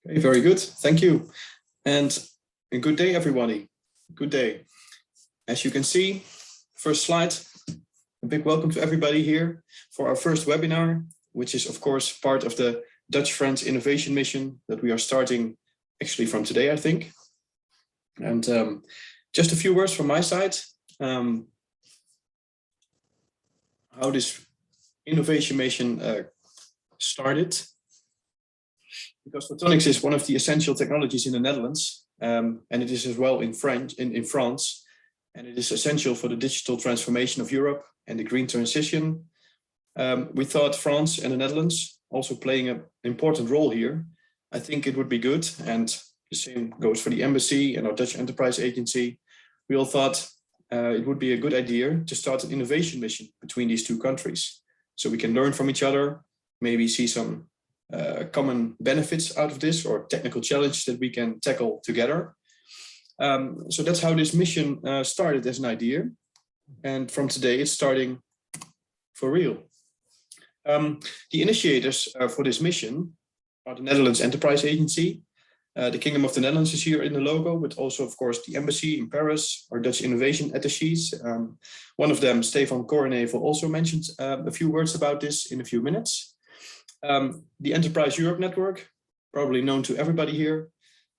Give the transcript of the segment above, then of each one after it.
Okay, very good. Thank you. And a good day, everybody. Good day. As you can see, first slide, a big welcome to everybody here for our first webinar, which is, of course, part of the Dutch-France Innovation Mission that we are starting actually from today, I think. And just a few words from my side. How this innovation mission started. Because photonics is one of the essential technologies in the Netherlands, and it is as well in France, and it is essential for the digital transformation of Europe and the green transition. We thought France and the Netherlands also playing an important role here. I think it would be good, and the same goes for the embassy and our Dutch Enterprise Agency. We all thought it would be a good idea to start an innovation mission between these two countries, so we can learn from each other, maybe see some common benefits out of this or technical challenges that we can tackle together. So that's how this mission started as an idea. And from today, it's starting for real. The initiators for this mission are the Netherlands Enterprise Agency. The Kingdom of the Netherlands is here in the logo, but also, of course, the embassy in Paris, our Dutch innovation attaches. One of them, Stefan Korenevel, also mentioned a few words about this in a few minutes. The Enterprise Europe Network, probably known to everybody here.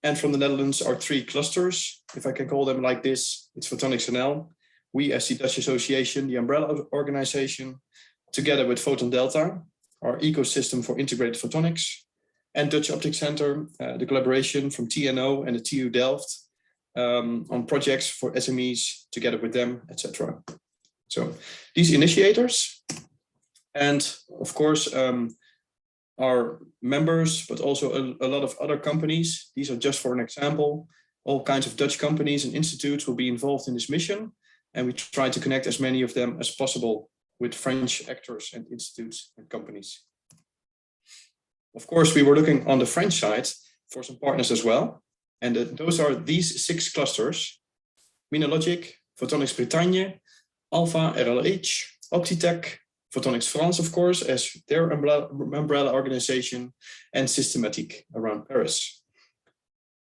And from the Netherlands are three clusters, if I can call them like this. It's Photonics NL, we as the Dutch Association, the umbrella organization, together with Photon Delta, our ecosystem for integrated photonics, and Dutch Optics Center, the collaboration from TNO and the TU Delft on projects for SMEs together with them, etc. So these initiators, and of course, our members, but also a lot of other companies. These are just for an example. All kinds of Dutch companies and institutes will be involved in this mission, and we try to connect as many of them as possible with French actors and institutes and companies. Of course, we were looking on the French side for some partners as well, and those are these 6 clusters: Minologic, Photonics Bretagne, Alpha, RLH, Optitech, Photonics France, of course, as their umbrella organization, and Systematic around Paris.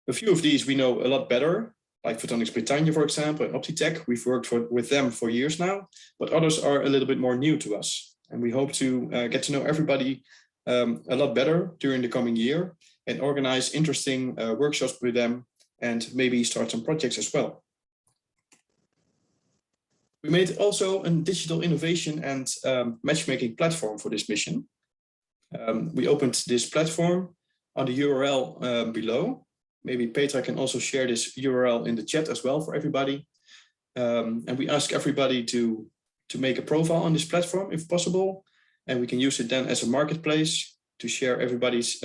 A few of these we know a lot better, like Photonics Bretagne, for example, and Optitech. We've worked with them for years now, but others are a little bit more new to us. And we hope to get to know everybody a lot better during the coming year and organize interesting workshops with them and maybe start some projects as well. We made also a digital innovation and matchmaking platform for this mission. We opened this platform on the URL below. Maybe Petra can also share this URL in the chat as well for everybody. And we ask everybody to make a profile on this platform if possible. And we can use it then as a marketplace to share everybody's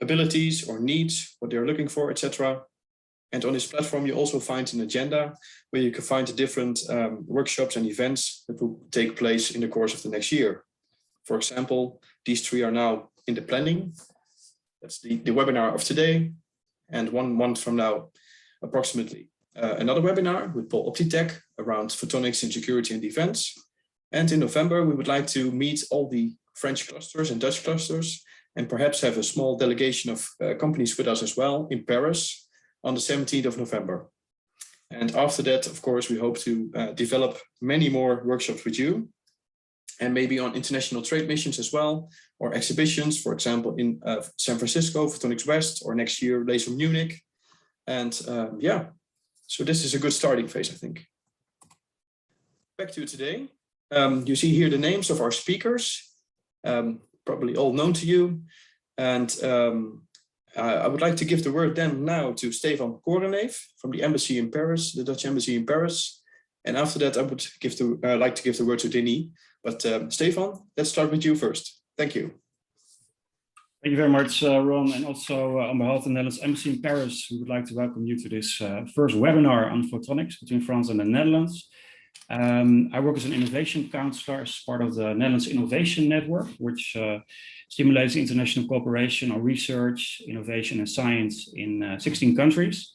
abilities or needs, what they're looking for, etc. And on this platform, you also find an agenda where you can find the different workshops and events that will take place in the course of the next year. For example, these 3 are now in the planning. That's the webinar of today. And 1 month from now, approximately, another webinar with Paul Optitech around photonics in security and defense. And in November, we would like to meet all the French clusters and Dutch clusters and perhaps have a small delegation of companies with us as well in Paris on the 17th of November. And after that, of course, we hope to develop many more workshops with you and maybe on international trade missions as well, or exhibitions, for example, in San Francisco, Photonics West, or next year, Laser Munich. And yeah, so this is a good starting phase, I think. Back to today. You see here the names of our speakers, probably all known to you. And I would like to give the word then now to Stefan Korenevel from the embassy in Paris, the Dutch embassy in Paris. And after that, I would like to give the word to Denis. But Stefan, let's start with you first. Thank you. Thank you very much, Ron. And also on behalf of the Netherlands Embassy in Paris, we would like to welcome you to this first webinar on photonics between France and the Netherlands. I work as an innovation counselor as part of the Netherlands Innovation Network, which stimulates international cooperation on research, innovation, and science in 16 countries.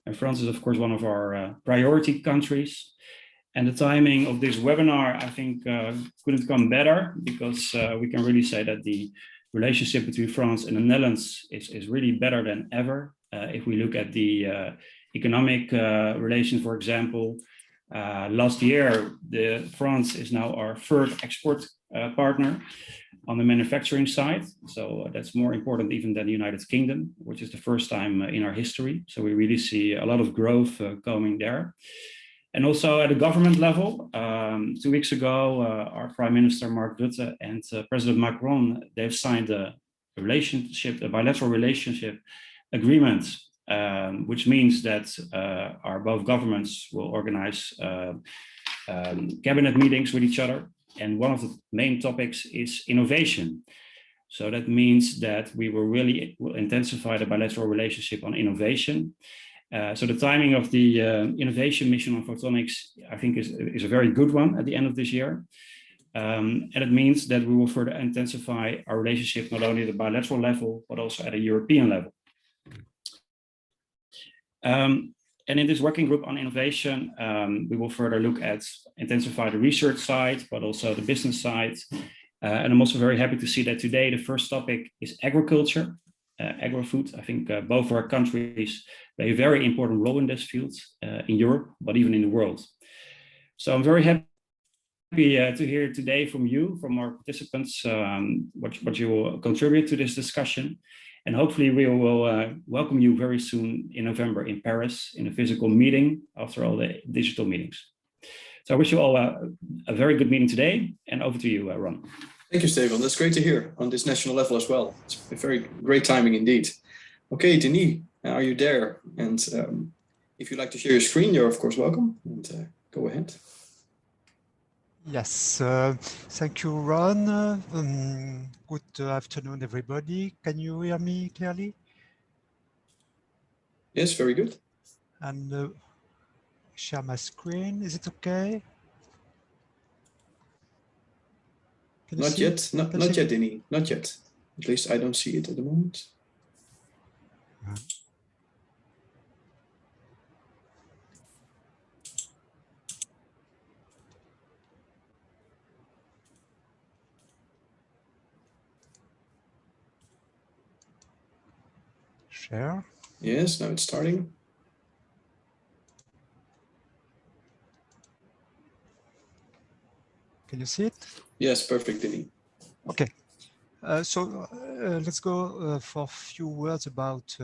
And France is, of course, one of our priority countries. And the timing of this webinar, I think, couldn't come better, because we can really say that the relationship between France and the Netherlands is really better than ever. If we look at the economic relations, for example, last year, France is now our third export partner on the manufacturing side. So that's more important even than the United Kingdom, which is the first time in our history. So we really see a lot of growth coming there. And also at the government level, 2 weeks ago, our Prime Minister Mark Rutte and President Macron, they've signed a bilateral relationship agreement, which means that our both governments will organize cabinet meetings with each other. And one of the main topics is innovation. So that means that we will intensify the bilateral relationship on innovation. So the timing of the innovation mission on photonics, I think, is a very good one at the end of this year. And it means that we will further intensify our relationship, not only at the bilateral level, but also at a European level. And in this working group on innovation, we will further look at intensify the research side, but also the business side. And I'm also very happy to see that today the first topic is agriculture, agri-food. I think both our countries play a very important role in this field in Europe, but even in the world. So I'm very happy to hear today from you, from our participants, what you will contribute to this discussion. And hopefully we will welcome you very soon in November in Paris in a physical meeting after all the digital meetings. So I wish you all a very good meeting today, and over to you, Ron. Thank you, Stefan. That's great to hear on this national level as well. It's a very great timing indeed. Okay, Denis, are you there? And if you'd like to share your screen, you're of course welcome. And go ahead. Yes, thank you, Ron. Good afternoon, everybody. Can you hear me clearly? Yes, very good. And share my screen. Is it okay? Not yet. Not yet, Denis. Not yet. At least I don't see it at the moment. Share. Yes, now it's starting. Can you see it? Yes, perfect, Denis. Okay. So let's go for a few words about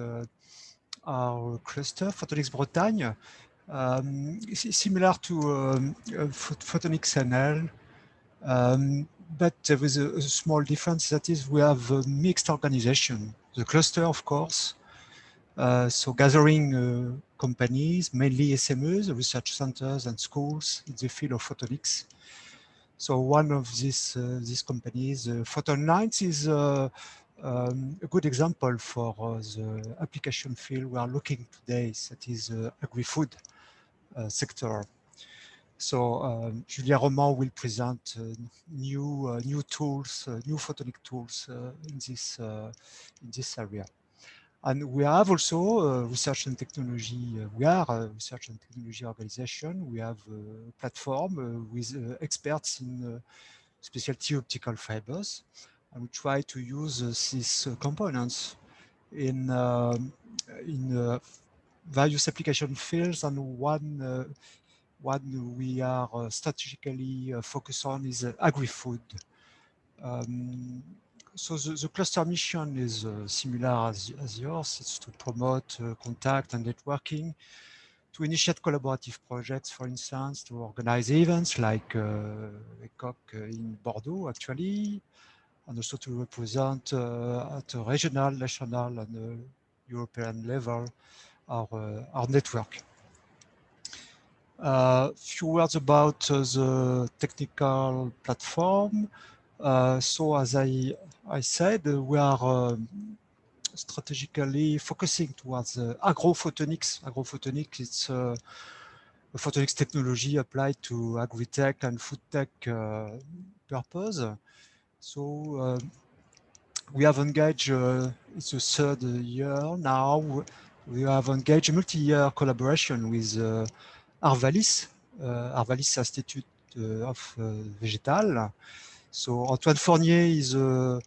our cluster, Photonics Bretagne. Similar to Photonics NL, but there is a small difference. That is, we have a mixed organization. The cluster, of course, so gathering companies, mainly SMEs, research centers and schools in the field of photonics. So one of these companies, Photonics, is a good example for the application field we are looking today, that is Agrifood sector. So Julia Roman will present new tools, new photonic tools in this area. And we have also research and technology. We are a research and technology organization. We have a platform with experts in specialty optical fibers, and we try to use these components in various application fields. And one we are strategically focused on is agri-food. So the cluster mission is similar as yours. It's to promote contact and networking, to initiate collaborative projects, for instance, to organize events like ECOC in Bordeaux, actually, and also to represent at a regional, national, and European level our network. Few words about the technical platform. So as I said, we are strategically focusing towards agrophotonics. Agrophotonics, it's a photonics technology applied to agri-tech and food tech purpose. So we have engaged, it's the third year now, we have engaged a multi-year collaboration with Arvalis Institute of Vegetal. So Antoine Fournier is a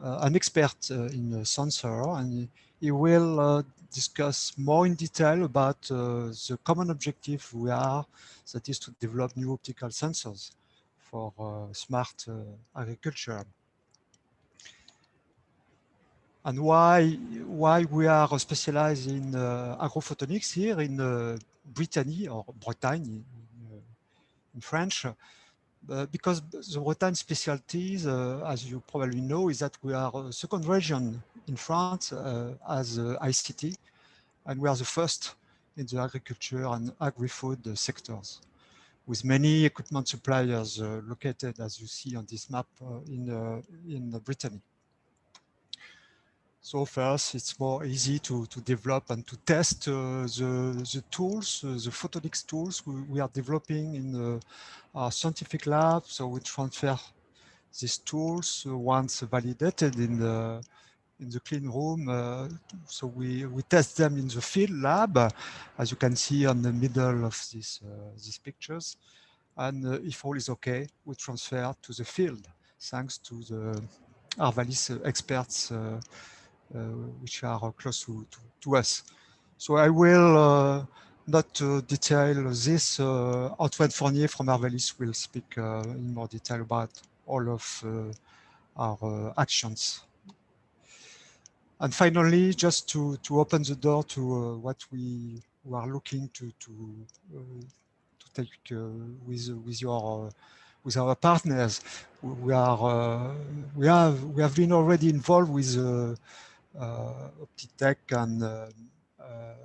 an expert in sensor, and he will discuss more in detail about the common objective we are, that is to develop new optical sensors for smart agriculture. And why we are specialized in agrophotonics here in Brittany, or Bretagne in French, because the Bretagne specialties, as you probably know, is that we are a second region in France as ICT, and we are the first in the agriculture and agri-food sectors, with many equipment suppliers located, as you see on this map, in Brittany. So first, it's more easy to develop and to test the tools, the photonics tools we are developing in our scientific lab. So we transfer these tools once validated in the clean room. So we test them in the field lab, as you can see on the middle of these pictures. And if all is okay, we transfer to the field, thanks to the Arvalis experts which are close to us. So I will not detail this. Antoine Fournier from Arvalis will speak in more detail about all of our actions. And finally, just to open the door to what we are looking to take with our partners. We have been already involved with Optitech and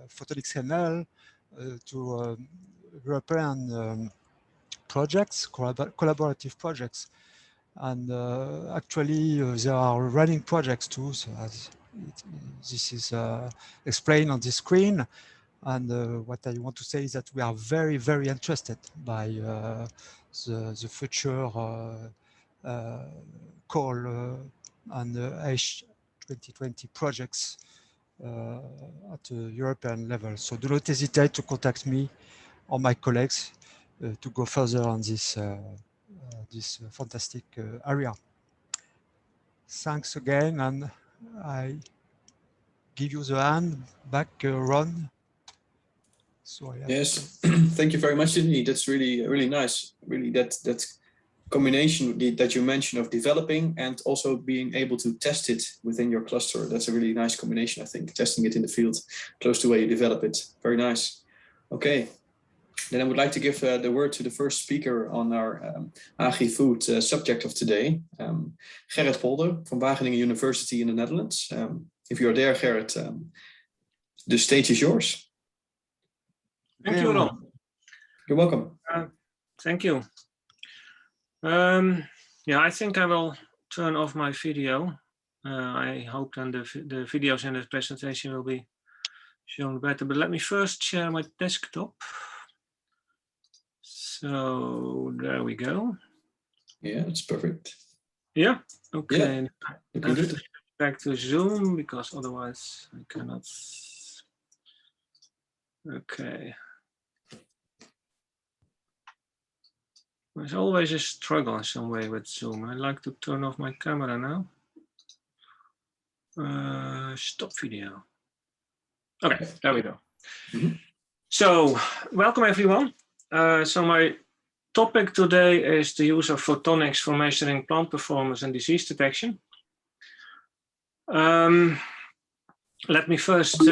Photonics ML to European projects, collaborative projects. And actually, there are running projects too, so as this is explained on the screen. And what I want to say is that we are very, very interested by the future call and H2020 projects at the European level. So do not hesitate to contact me or my colleagues to go further on this fantastic area. Thanks again, and I give you the hand back, Ron. So yes, thank you very much, Denis. That's really nice. Really, that combination that you mentioned of developing and also being able to test it within your cluster. That's a really nice combination, I think. Testing it in the field, close to where you develop it. Very nice. Okay. Then I would like to give the word to the first speaker on our Agrifood subject of today, Gerrit Polder from Wageningen University in the Netherlands. If you're there, Gerrit, the stage is yours. Thank you, Ron. You're welcome. Thank you. Yeah, I think I will turn off my video. I hope then the videos in the presentation will be shown better, but let me first share my desktop. So there we go. Yeah, it's perfect. Yeah, okay. Yeah, I have to switch back to Zoom because otherwise I cannot. Okay. There's always a struggle in some way with Zoom. I'd like to turn off my camera now. Stop video. Okay, there we go. Mm-hmm. So, welcome everyone. So my topic today is the use of photonics for measuring plant performance and disease detection. Let me first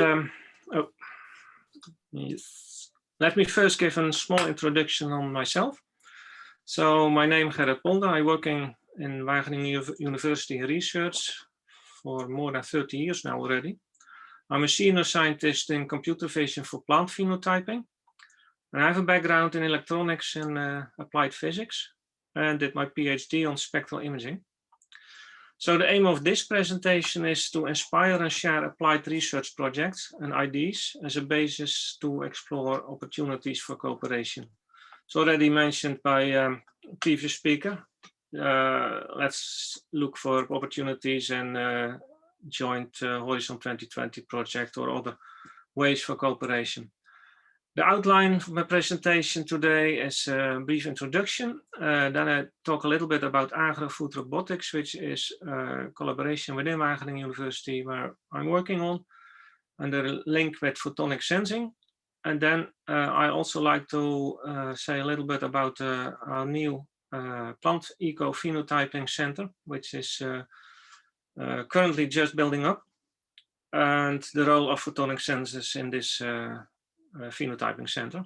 let me first give a small introduction on myself. So my name is Gerrit Polder. I work in Wageningen University Research for more than 30 years now already. I'm a senior scientist in computer vision for plant phenotyping. And I have a background in electronics and applied physics, and did my PhD on spectral imaging. So the aim of this presentation is to inspire and share applied research projects and ideas as a basis to explore opportunities for cooperation. It's already mentioned by a previous speaker. Let's look for opportunities and joint Horizon 2020 project or other ways for cooperation. The outline of my presentation today is a brief introduction. Then I talk a little bit about Agrifood robotics, which is a collaboration within Wageningen University where I'm working on, and the link with photonic sensing. And then I also like to say a little bit about our new plant eco phenotyping center, which is currently just building up, and the role of photonic sensors in this phenotyping center.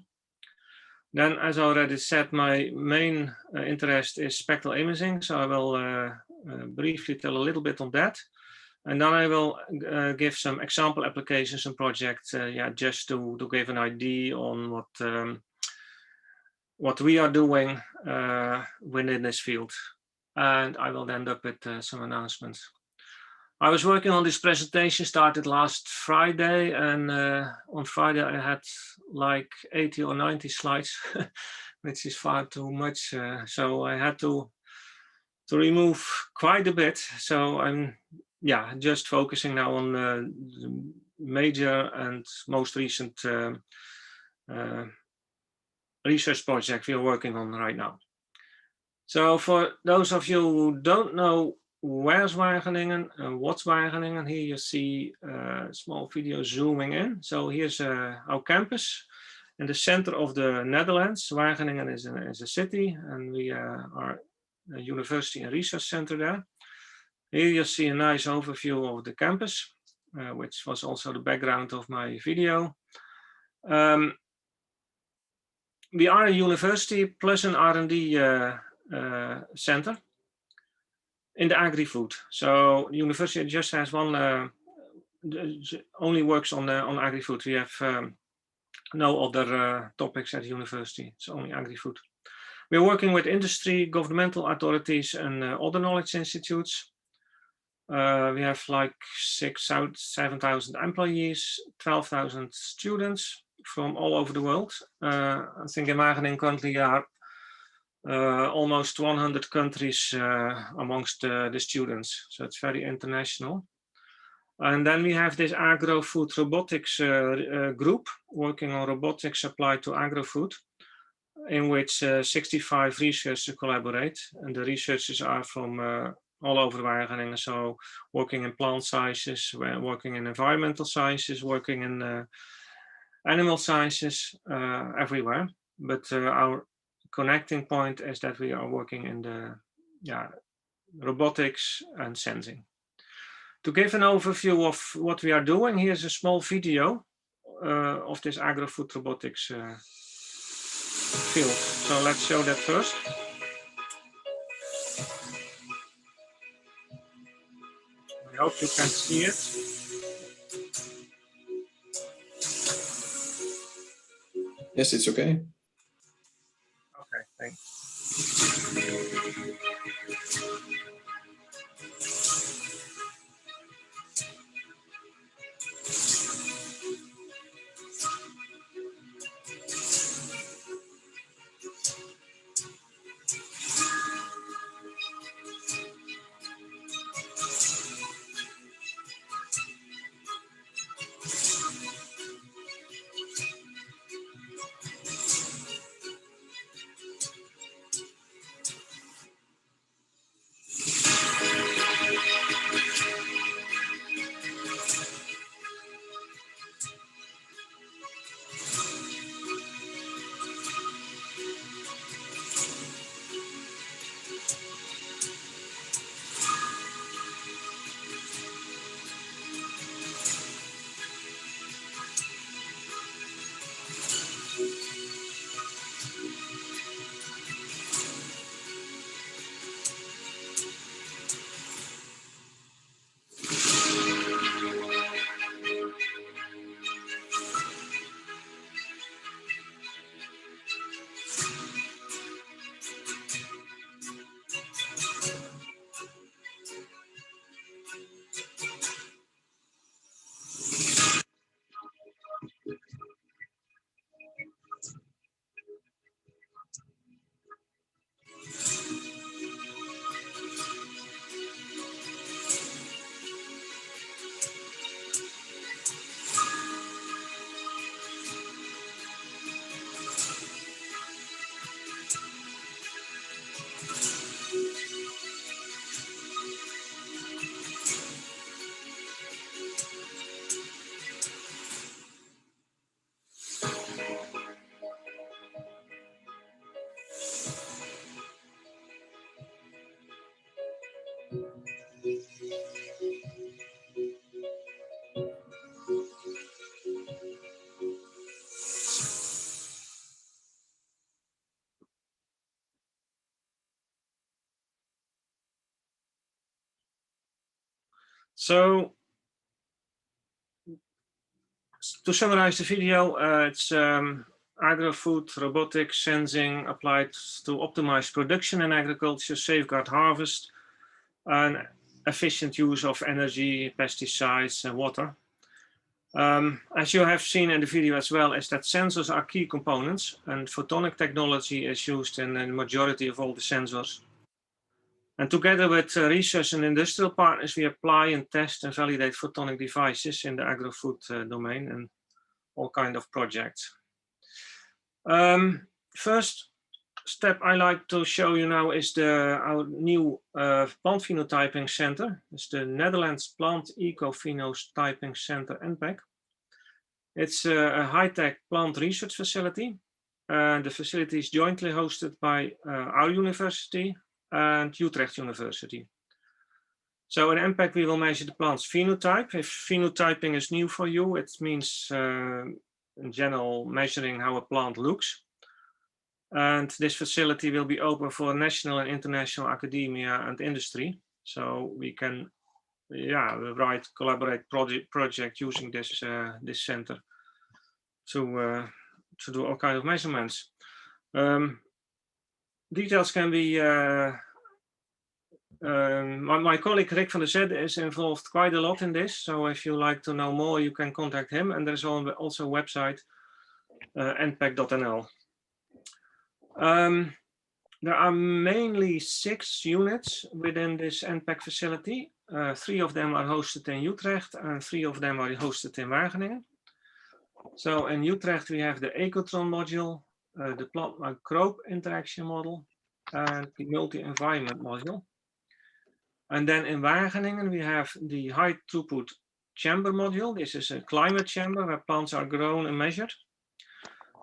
Then, as I already said, my main interest is spectral imaging, so I will briefly tell a little bit on that. And then I will give some example applications and projects, just to give an idea on what we are doing within this field. And I will end up with some announcements. I was working on this presentation, started last Friday, and on Friday I had like 80 or 90 slides, which is far too much. So I had to remove quite a bit. So I'm just focusing now on the major and most recent research project we are working on right now. So for those of you who don't know where's Wageningen and what's Wageningen, here you see a small video zooming in. So here's our campus in the center of the Netherlands. Wageningen is a city, and we are a university and research center there. Here you see a nice overview of the campus, which was also the background of my video. We are a university plus an R&D center in the Agrifood. So the university just has one, only works on Agrifood. We have no other topics at the university. It's only Agrifood. We're working with industry, governmental authorities, and other knowledge institutes. We have like 7,000 employees, 12,000 students from all over the world. I think in Wageningen currently are almost 100 countries amongst the students. So it's very international. And then we have this Agrifood robotics group working on robotics applied to agri-food, in which 65 researchers collaborate. And the researchers are from all over Wageningen, so working in plant sciences, working in environmental sciences, working in animal sciences, everywhere. But our connecting point is that we are working in the robotics and sensing. To give an overview of what we are doing, here's a small video of this Agrifood robotics field. So let's show that first. I hope you can see it. Yes, it's okay. Okay, thanks. So to summarize the video, it's agri-food, robotics, sensing applied to optimize production in agriculture, safeguard harvest, and efficient use of energy, pesticides, and water. As you have seen in the video as well, is that sensors are key components, and photonic technology is used in the majority of all the sensors. And together with research and industrial partners, we apply and test and validate photonic devices in the agri-food domain and all kinds of projects. First step I like to show you now is our new plant phenotyping center. It's the Netherlands Plant Eco-Phenotyping Center, NPEC. It's a high-tech plant research facility. The facility is jointly hosted by our university and Utrecht University. So in NPEC, we will measure the plant's phenotype. If phenotyping is new for you, it means in general measuring how a plant looks. And this facility will be open for national and international academia and industry. So we can, collaborate project using this center to do all kinds of measurements. Details can be. My colleague Rick van der Zedde is involved quite a lot in this. So if you like to know more, you can contact him. And there's also a website, npec.nl. There are mainly 6 units within this NPEC facility. 3 of them are hosted in Utrecht and 3 of them are hosted in Wageningen. So in Utrecht, we have the Ecotron module, the plant microbe interaction model, and the multi-environment module. And then in Wageningen, we have the high throughput chamber module. This is a climate chamber where plants are grown and measured.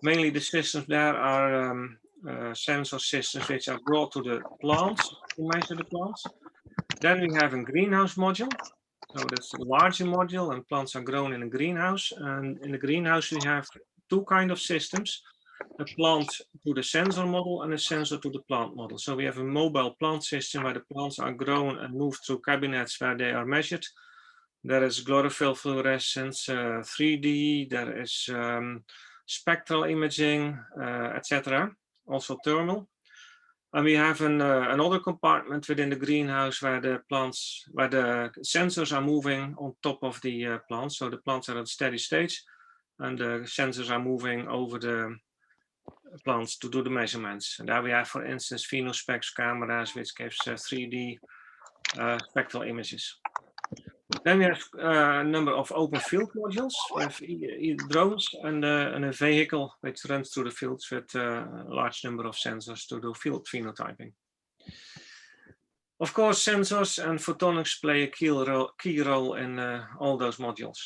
Mainly the systems there are sensor systems which are brought to the plants to measure the plants. Then we have a greenhouse module. So that's a larger module and plants are grown in a greenhouse. And in the greenhouse, we have 2 kinds of systems, a plant to the sensor model and a sensor to the plant model. So we have a mobile plant system where the plants are grown and moved through cabinets where they are measured. There is chlorophyll fluorescence, 3D, there is spectral imaging, etc. Also thermal. And we have another compartment within the greenhouse where the sensors are moving on top of the plants. So the plants are at steady state and the sensors are moving over the plants to do the measurements. And there we have, for instance, Phenospecs cameras, which gives 3D spectral images. Then we have a number of open field modules with drones and a vehicle which runs through the fields with a large number of sensors to do field phenotyping. Of course, sensors and photonics play a key role in all those modules.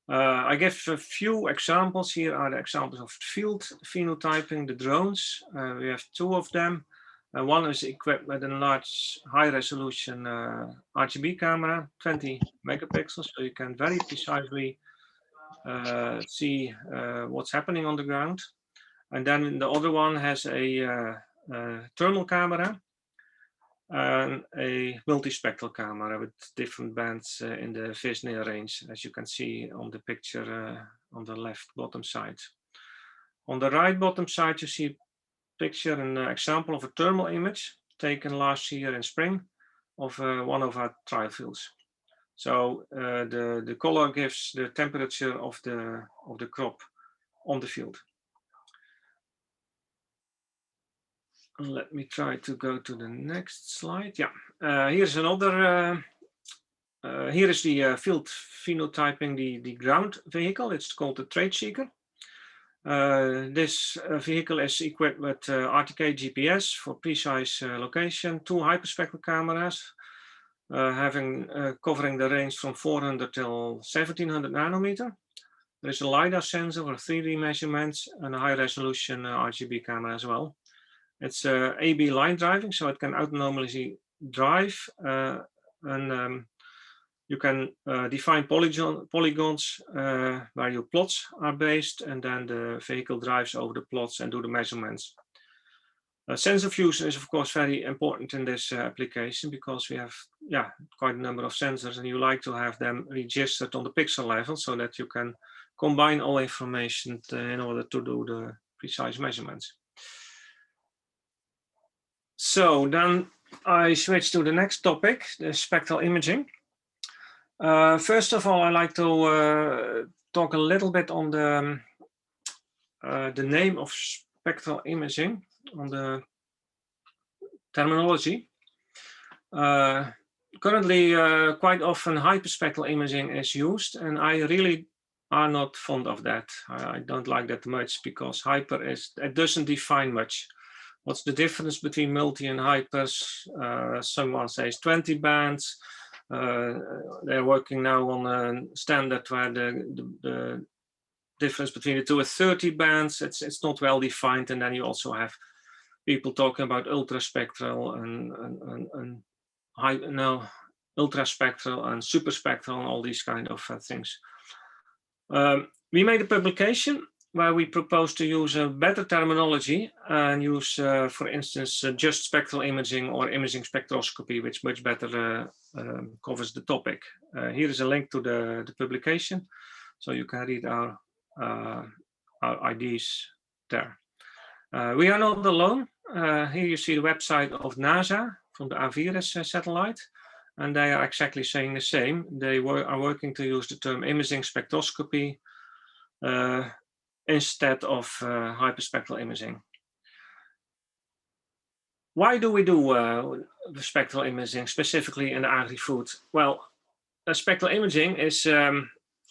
I give a few examples. Here are the examples of field phenotyping, the drones. We have 2 of them. One is equipped with a large high-resolution RGB camera, 20 megapixels, so you can very precisely see what's happening on the ground. And then the other one has a thermal camera and a multispectral camera with different bands in the Visneer range, as you can see on the picture on the left bottom side. On the right bottom side, you see picture an example of a thermal image taken last year in spring of one of our trial fields. So the color gives the temperature of the crop on the field. Let me try to go to the next slide. Yeah, here's another. Here is the field phenotyping the ground vehicle. It's called the Trade Seeker. This vehicle is equipped with RTK GPS for precise location, 2 hyperspectral cameras, covering the range from 400 till 1700 nanometer. There is a LiDAR sensor for 3D measurements and a high-resolution RGB camera as well. It's AB line driving, so it can autonomously drive, and you can define polygons where your plots are based, and then the vehicle drives over the plots and do the measurements. Sensor fusion is of course very important in this application because we have yeah, quite a number of sensors, and you like to have them registered on the pixel level so that you can combine all information in order to do the precise measurements. So then I switch to the next topic, the spectral imaging. First of all, I like to talk a little bit on the name of spectral imaging, on the terminology. Currently, quite often hyperspectral imaging is used, and I really are not fond of that. I don't like that much because hyper it doesn't define much. What's the difference between multi and hypers? Someone says 20 bands. They're working now on a standard where the difference between the two is 30 bands. It's not well defined, and then you also have people talking about ultraspectral and ultraspectral and superspectral and all these kind of things. We made a publication where we propose to use a better terminology and use, for instance, just spectral imaging or imaging spectroscopy, which much better covers the topic. Here is a link to the publication, so you can read our ideas there. We are not alone. Here you see the website of NASA from the AVIRIS satellite, and they are exactly saying the same. They are working to use the term imaging spectroscopy instead of hyperspectral imaging. Why do we do spectral imaging, specifically in the Agrifood? Well, spectral imaging is,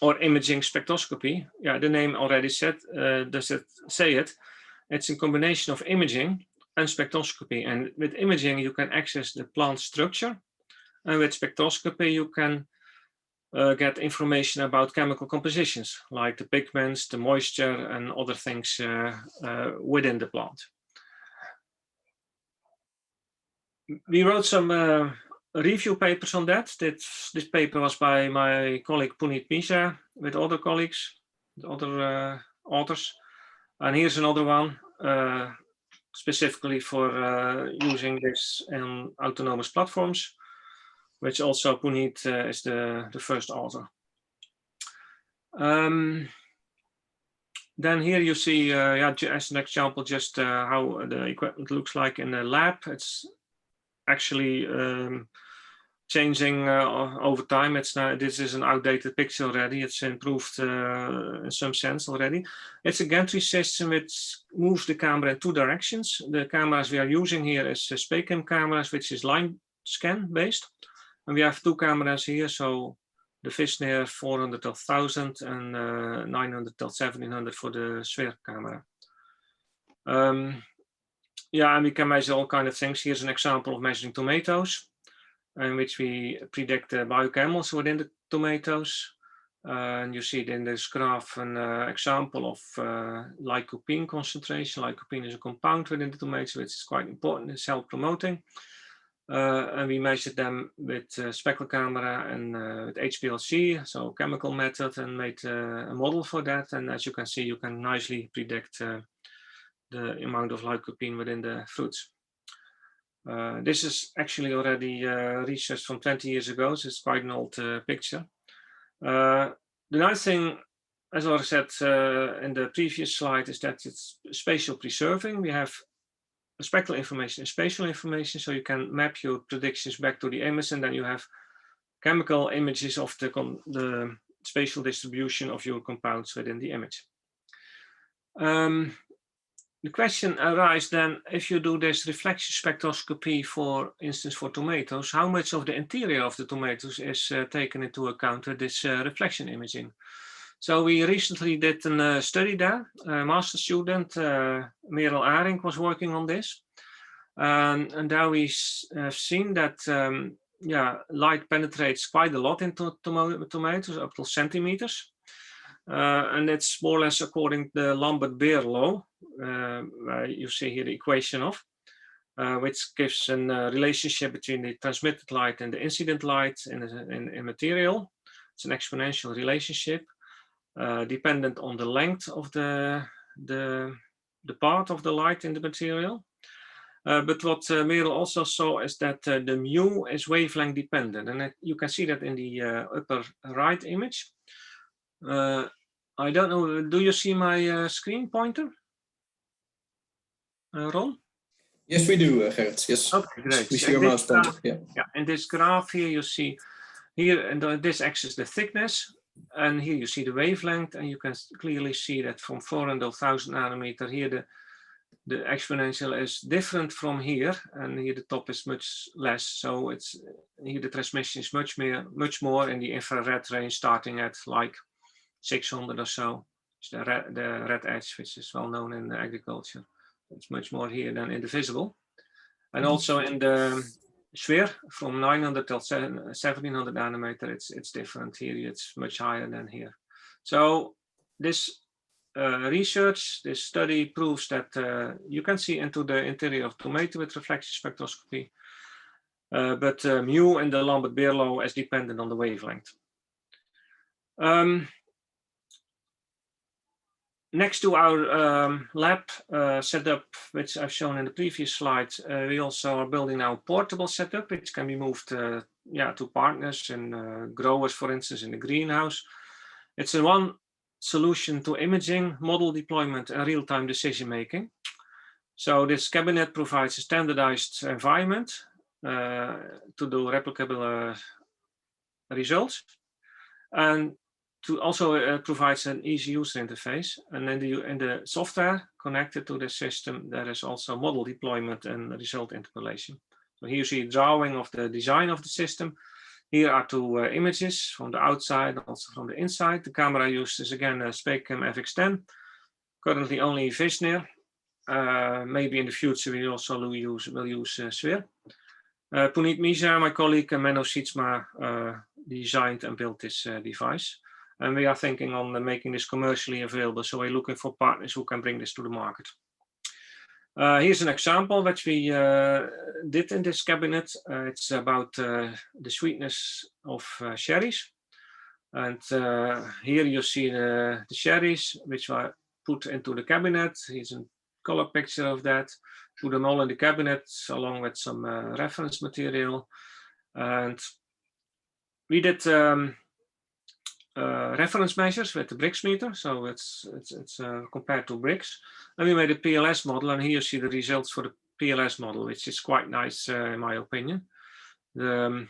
or imaging spectroscopy, yeah, the name already said, does it say it? It's a combination of imaging and spectroscopy. And with imaging, you can access the plant structure. And with spectroscopy, you can get information about chemical compositions, like the pigments, the moisture, and other things within the plant. We wrote some review papers on that. This paper was by my colleague Puneet Mishra with other colleagues, other authors. And here's another one, specifically for using this in autonomous platforms, which also Puneet is the first author. Then here you see, as an example, just how the equipment looks like in the lab. It's actually changing over time. This is an outdated picture already. It's improved in some sense already. It's a gantry system which moves the camera in two directions. The cameras we are using here is Spectrum cameras, which is line scan based. And we have two cameras here, so the Vishnair 400-1000 and 900-1700 for the sphere camera. Yeah, and we can measure all kinds of things. Here's an example of measuring tomatoes, in which we predict the biochemicals within the tomatoes. And you see it in this graph an example of lycopene concentration. Lycopene is a compound within the tomatoes, which is quite important. It's health promoting. And we measured them with spectral camera and with HPLC, so chemical method, and made a model for that. And as you can see, you can nicely predict the amount of lycopene within the fruits. This is actually already research from 20 years ago, so it's quite an old picture. The nice thing, as I said in the previous slide, is that it's spatial preserving. We have spectral information and spatial information, so you can map your predictions back to the image, and then you have chemical images of the spatial distribution of your compounds within the image. The question arises then, if you do this reflection spectroscopy, for instance, for tomatoes, how much of the interior of the tomatoes is taken into account with this reflection imaging? So we recently did a study there. A master student, Merel Aring, was working on this. And there we have seen that light penetrates quite a lot into tomatoes, up to centimeters. And it's more or less according to the Lambert-Beer law, where you see here the equation of, which gives a relationship between the transmitted light and the incident light in material. It's an exponential relationship. Dependent on the length of the part of the light in the material. But what Merel also saw is that the mu is wavelength dependent, and you can see that in the upper right image. I don't know, do you see my screen pointer, Ron? Yes, we do, Gerrit. Yes. Okay, great. We see your mouse pointer. Yeah. Yeah, in this graph here, you see here, and this axis the thickness, and here you see the wavelength, and you can clearly see that from 400 to 1000 nanometer here the exponential is different from here, and here the top is much less. So it's here the transmission is much more in the infrared range, starting at like 600 or so. It's the red edge, which is well known in agriculture. It's much more here than in the visible, and also in the sphere from 900 till 1700 nanometer. It's different here. It's much higher than here. So this research, this study proves that you can see into the interior of tomato with reflection spectroscopy, but mu in the Lambert-Beerlo is dependent on the wavelength. Next to our lab setup, which I've shown in the previous slide, we also are building now a portable setup, which can be moved to partners and growers, for instance, in the greenhouse. It's a one solution to imaging, model deployment, and real-time decision-making. So this cabinet provides a standardized environment to do replicable results, and to also provides an easy user interface. And then in the software connected to the system, there is also model deployment and result interpolation. So here you see a drawing of the design of the system. Here are two images from the outside, also from the inside. The camera used is again a Spectrum FX10, currently only Vizsnér. Maybe in the future we also will use Sphere. Puneet Mishra, my colleague, and Menno Sietsma designed and built this device. And we are thinking on making this commercially available. So we're looking for partners who can bring this to the market. Here's an example which we did in this cabinet. It's about the sweetness of cherries. And here you see the cherries which were put into the cabinet. Here's a color picture of that. Put them all in the cabinet along with some reference material. And we did reference measures with the Brix meter, so it's compared to Brix. And we made a PLS model, and here you see the results for the PLS model, which is quite nice in my opinion. The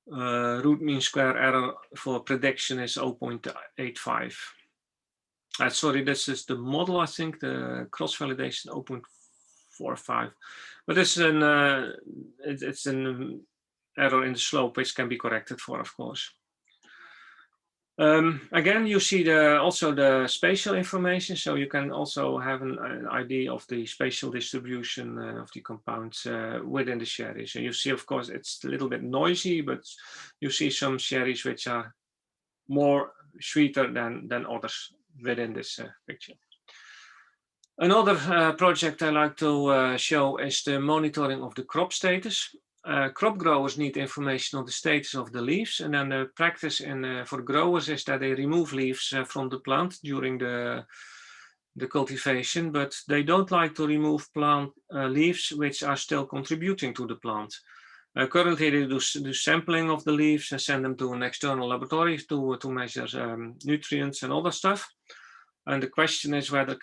root mean square error for prediction is 0.85. Sorry, this is the model, I think, the cross-validation 0.45. But it's an error in the slope which can be corrected for, of course. Again, you see also the spatial information, so you can also have an idea of the spatial distribution of the compounds within the cherries. And you see, of course, it's a little bit noisy, but you see some cherries which are more sweeter than others within this picture. Another project I like to show is the monitoring of the crop status. Crop growers need information on the status of the leaves, and then the practice for growers is that they remove leaves from the plant during the cultivation, but they don't like to remove plant leaves which are still contributing to the plant. Currently, they do sampling of the leaves and send them to an external laboratory to measure nutrients and other stuff. And the question is whether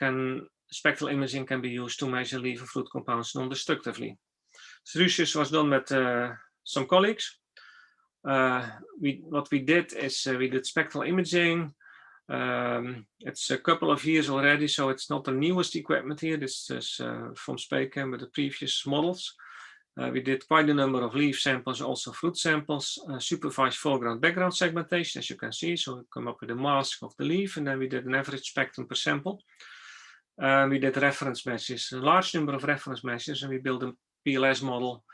spectral imaging can be used to measure leaf and fruit compounds non-destructively. This research was done with some colleagues. What we did is we did spectral imaging. It's a couple of years already, so it's not the newest equipment here. This is from Spectrum with the previous models. We did quite a number of leaf samples, also fruit samples, supervised foreground background segmentation, as you can see. So we come up with a mask of the leaf, and then we did an average spectrum per sample. We did reference measures, a large number of reference measures, and we built a PLS model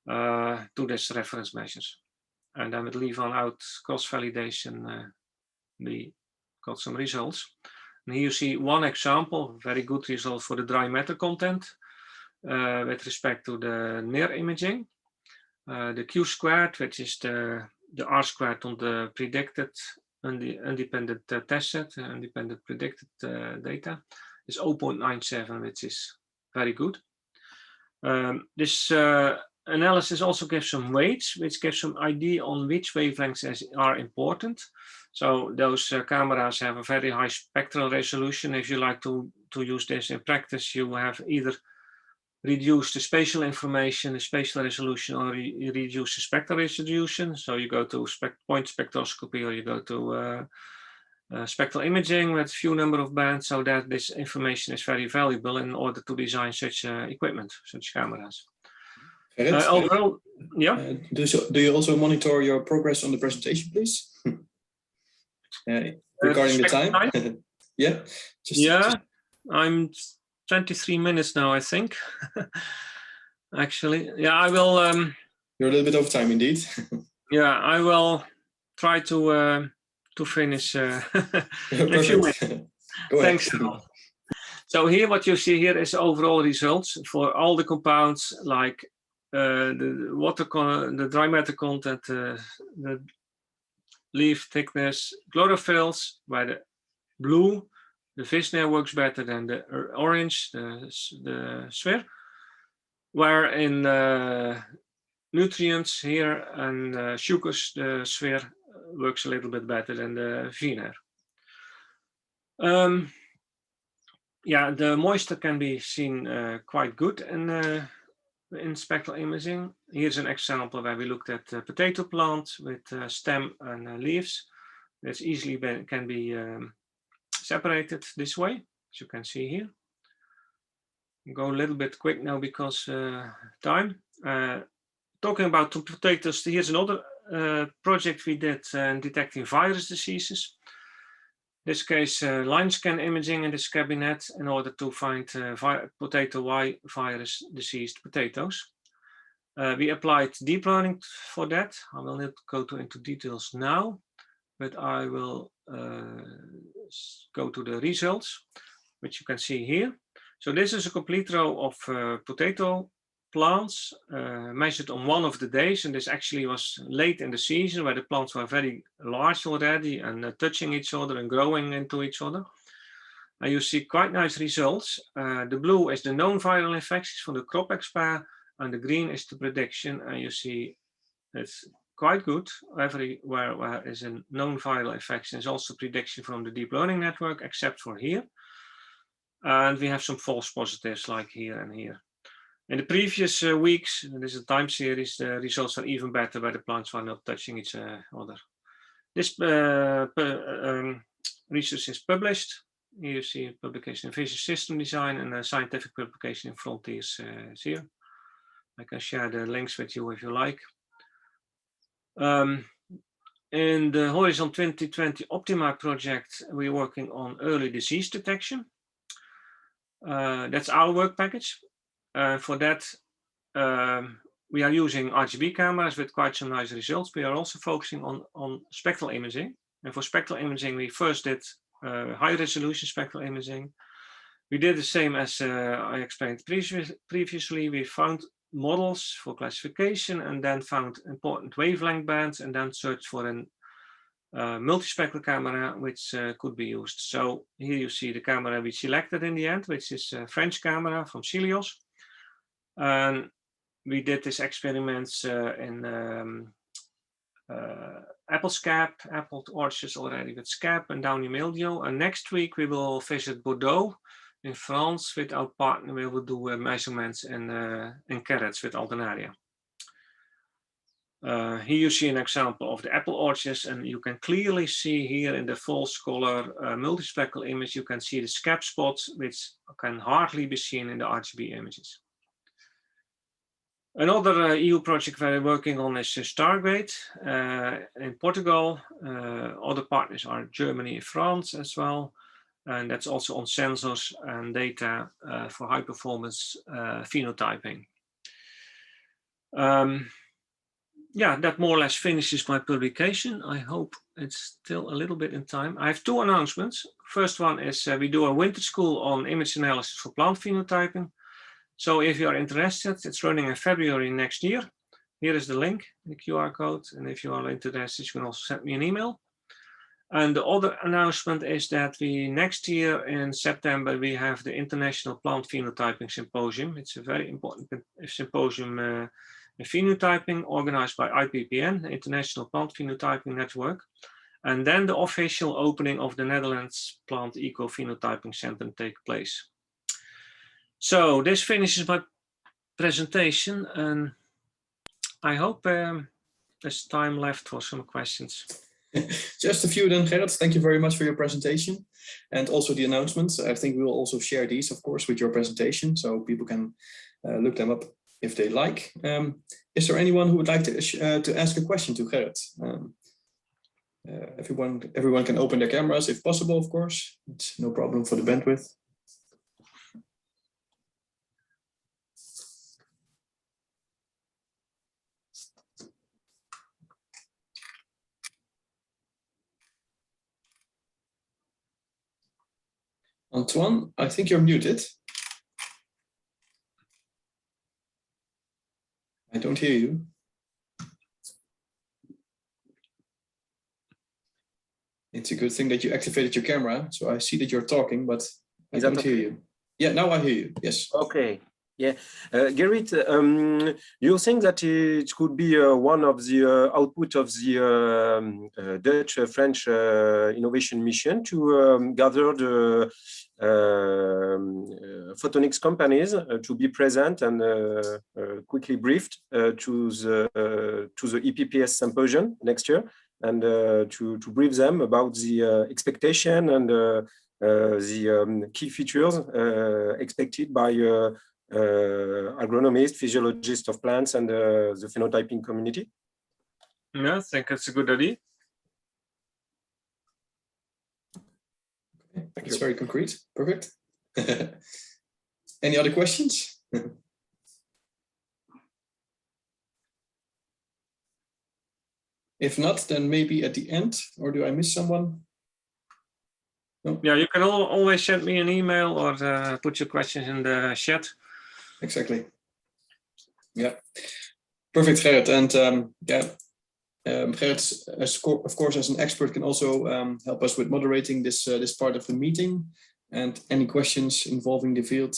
to this reference measures. And then with leave on out cross-validation, we got some results. And here you see one example, very good result for the dry matter content with respect to the near imaging. The Q squared, which is the R squared on the predicted independent test set, independent predicted data, is 0.97, which is very good. This analysis also gives some weights, which gives some idea on which wavelengths are important. So those cameras have a very high spectral resolution. If you like to use this in practice, you have either reduce the spatial information, the spatial resolution, or you reduce the spectral resolution. So you go to point spectroscopy, or you go to spectral imaging with few number of bands, so that this information is very valuable in order to design such equipment, such cameras. Overall, yeah. Do you also monitor your progress on the presentation, please? Regarding the time? Yeah. I'm 23 minutes now, I think. Actually, yeah, I will. You're a little bit over time, indeed. Yeah, I will try to finish in a few minutes. Thanks. So here, what you see here is overall results for all the compounds, like the water, the dry matter content, the leaf thickness, chlorophylls, by the blue. The Visner works better than the orange, the sphere. Where in nutrients here and sugars, the sphere works a little bit better than the Visner. Yeah, the moisture can be seen quite good in spectral imaging. Here's an example where we looked at potato plant with stem and leaves. That's easily can be separated this way, as you can see here. Go a little bit quick now because time. Talking about potatoes, here's another project we did detecting virus diseases. In this case, line scan imaging in this cabinet in order to find potato virus diseased potatoes. We applied deep learning for that. I will not go into details now, but I will go to the results, which you can see here. So this is a complete row of potato plants measured on one of the days, and this actually was late in the season where the plants were very large already and touching each other and growing into each other. And you see quite nice results. The blue is the known viral infections from the crop expert, and the green is the prediction, and you see it's quite good. Everywhere where is a known viral infection is also prediction from the deep learning network, except for here. And we have some false positives like here and here. In the previous weeks, and this is a time series, the results are even better where the plants are not touching each other. This research is published. Here you see a publication in Visual System Design and a scientific publication in Frontiers here. I can share the links with you if you like. In the Horizon 2020 Optima project, we're working on early disease detection. That's our work package. For that, we are using RGB cameras with quite some nice results. We are also focusing on spectral imaging. And for spectral imaging, we first did high resolution spectral imaging. We did the same as I explained previously. We found models for classification and then found important wavelength bands and then searched for a multispectral camera which could be used. So here you see the camera we selected in the end, which is a French camera from Cilios. And we did these experiments in apple scab, apple orchards already with scab and downy mildew. And next week we will visit Bordeaux in France with our partner. We will do measurements in carrots with Alternaria. Here you see an example of the apple orchards, and you can clearly see here in the false color multispectral image, you can see the scab spots, which can hardly be seen in the RGB images. Another EU project we're working on is Stargate in Portugal. Other partners are Germany and France as well. And that's also on sensors and data for high performance phenotyping. Yeah, that more or less finishes my publication. I hope it's still a little bit in time. I have two announcements. First one is we do a winter school on image analysis for plant phenotyping. So if you are interested, it's running in February next year. Here is the link, the QR code. And if you are interested, you can also send me an email. And the other announcement is that we next year in September, we have the International Plant Phenotyping Symposium. It's a very important symposium in phenotyping organized by IPPN, the International Plant Phenotyping Network. And then the official opening of the Netherlands Plant Eco Phenotyping Center take place. So this finishes my presentation, and I hope there's time left for some questions. Just a few then, Gerrit. Thank you very much for your presentation and also the announcements. I think we will also share these, of course, with your presentation, so people can look them up if they like. Is there anyone who would like to ask a question to Gerrit? Everyone can open their cameras if possible, of course. It's no problem for the bandwidth. Antoine, I think you're muted. I don't hear you. It's a good thing that you activated your camera, so I see that you're talking, but I don't hear you. Yeah, now I hear you, yes. Okay, yeah. Gerrit, you're saying that it could be one of the output of the Dutch-French innovation mission to gather the photonics companies to be present and quickly briefed to the EPPS symposium next year, and to brief them about the expectation and the key features expected by agronomists, physiologists of plants, and the phenotyping community. Yeah, I think it's a good idea. Okay, that's very concrete. Perfect. Any other questions? If not, then maybe at the end, or do I miss someone? No? Yeah, you can always send me an email or put your questions in the chat. Exactly. Yeah. Perfect, Gerrit. And yeah, Gerrit, of course, as an expert, can also help us with moderating this part of the meeting and any questions involving the field.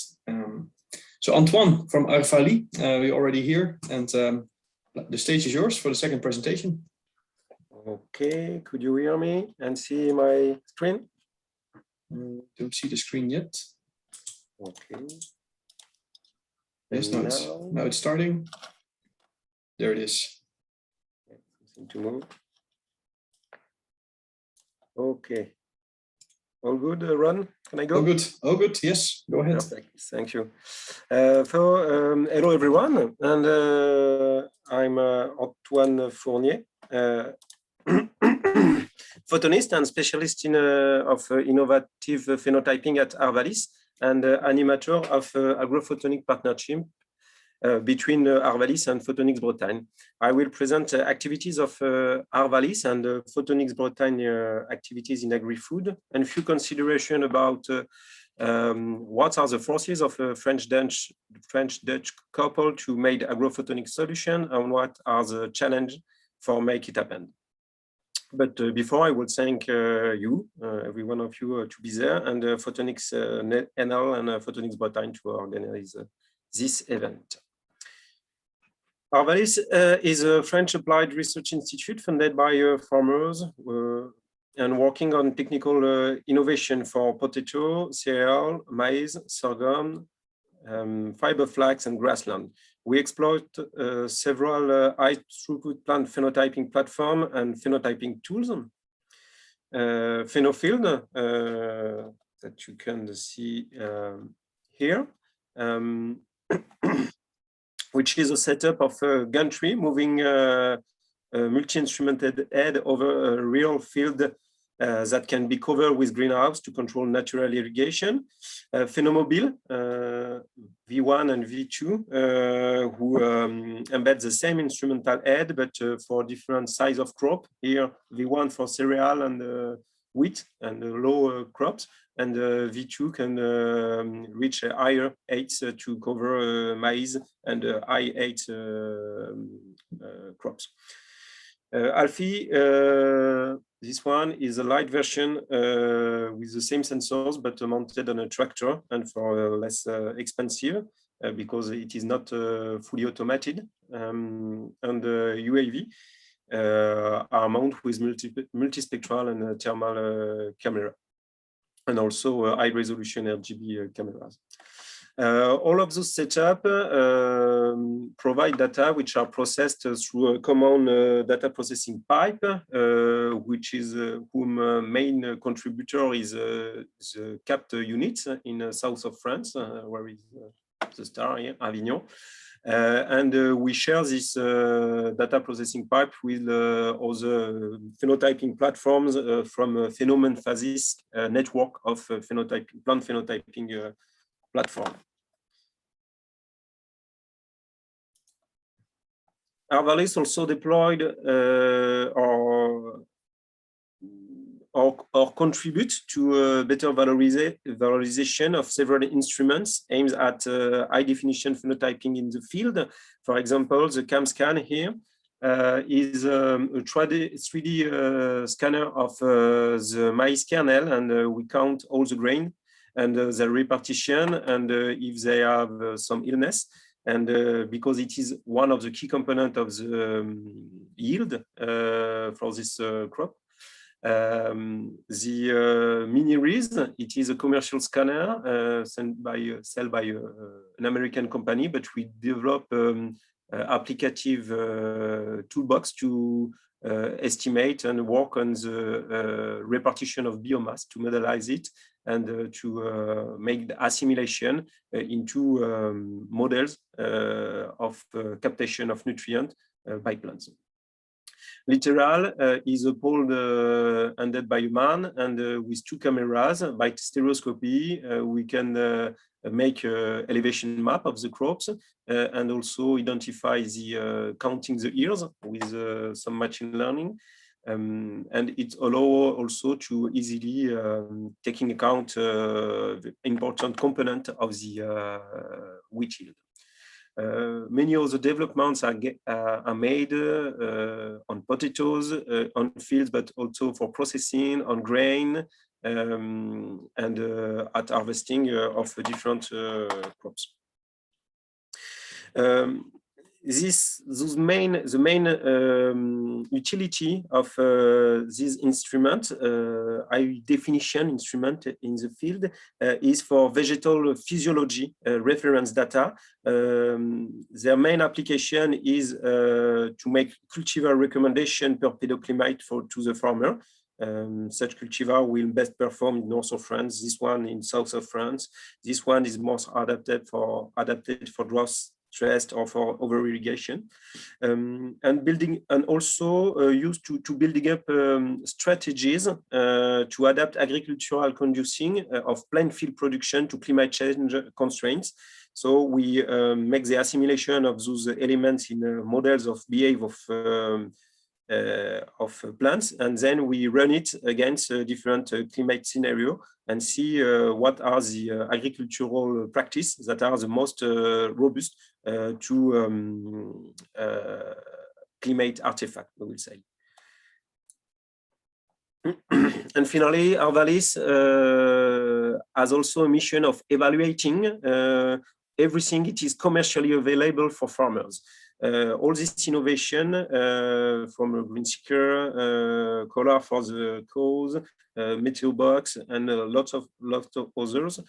So Antoine from Arfali, we're already here, and the stage is yours for the second presentation. Okay, could you hear me and see my screen? Don't see the screen yet. Okay. Yes, now it's starting. There it is. Something to move. Okay. All good, Ron? Can I go? All good. All good. Yes, go ahead. Perfect. Thank you. Hello, everyone. And I'm Antoine Fournier, photonist and specialist in innovative phenotyping at Arvalis, and animator of Agrophotonic partnership between Arvalis and Photonics Bretagne. I will present activities of Arvalis and Photonics Bretagne activities in Agrifood, and a few considerations about what are the forces of a French-Dutch couple to make agrophotonic solution, and what are the challenges for make it happen. But before, I would thank you, every one of you, to be there, and Photonics NL and Photonics Bretagne to organize this event. Arvalis is a French applied research institute funded by farmers and working on technical innovation for potato, cereal, maize, sorghum, fiber flax, and grassland. We exploit several high-throughput plant phenotyping platform and phenotyping tools. Phenofield, that you can see here, which is a setup of a gantry moving a multi-instrumented head over a real field that can be covered with greenhouse to control natural irrigation. Phenomobile, V1 and V2, who embed the same instrumental head, but for different size of crop. Here, V1 for cereal and wheat and low crops, and V2 can reach higher heights to cover maize and high height crops. Alfie, this one is a light version with the same sensors, but mounted on a tractor and for less expensive because it is not fully automated. And UAV are mounted with multispectral and thermal camera, and also high resolution RGB cameras. All of those setup provide data which are processed through a common data processing pipe, which is whom main contributor is the CAPT unit in south of France, where is the star here, Avignon. And we share this data processing pipe with other phenotyping platforms from Phenomen Phasis network of plant phenotyping platform. Arvalis also deployed or contribute to better valorization of several instruments aimed at high definition phenotyping in the field. For example, the CAMScan here is a 3D scanner of the maize kernel, and we count all the grain and their repartition, and if they have some illness. And because it is one of the key components of the yield for this crop. The mini-RIS, it is a commercial scanner sold by an American company, but we develop applicative toolbox to estimate and work on the repartition of biomass, to modelize it and to make the assimilation into models of captation of nutrient by plants. Literal is a pole handled by a man, and with two cameras by stereoscopy, we can make elevation map of the crops and also identify the counting the ears with some machine learning. And it allows also to easily taking account the important component of the wheat yield. Many of the developments are made on potatoes, on fields, but also for processing, on grain, and at harvesting of different crops. The main utility of this instrument, high definition instrument in the field, is for vegetal physiology reference data. Their main application is to make cultivar recommendation per pedoclimate to the farmer. Such cultivar will best perform in north of France. This one in south of France. This one is most adapted for drought stressed or for over irrigation, and also used to building up strategies to adapt agricultural conducing of plain field production to climate change constraints. So we make the assimilation of those elements in models of behavior of plants, and then we run it against different climate scenario and see what are the agricultural practices that are the most robust to climate artifact, we will say. And finally, Arvalis has also a mission of evaluating everything it is commercially available for farmers. All this innovation from a green seeker, collar for the cows, meteo box, and lots of others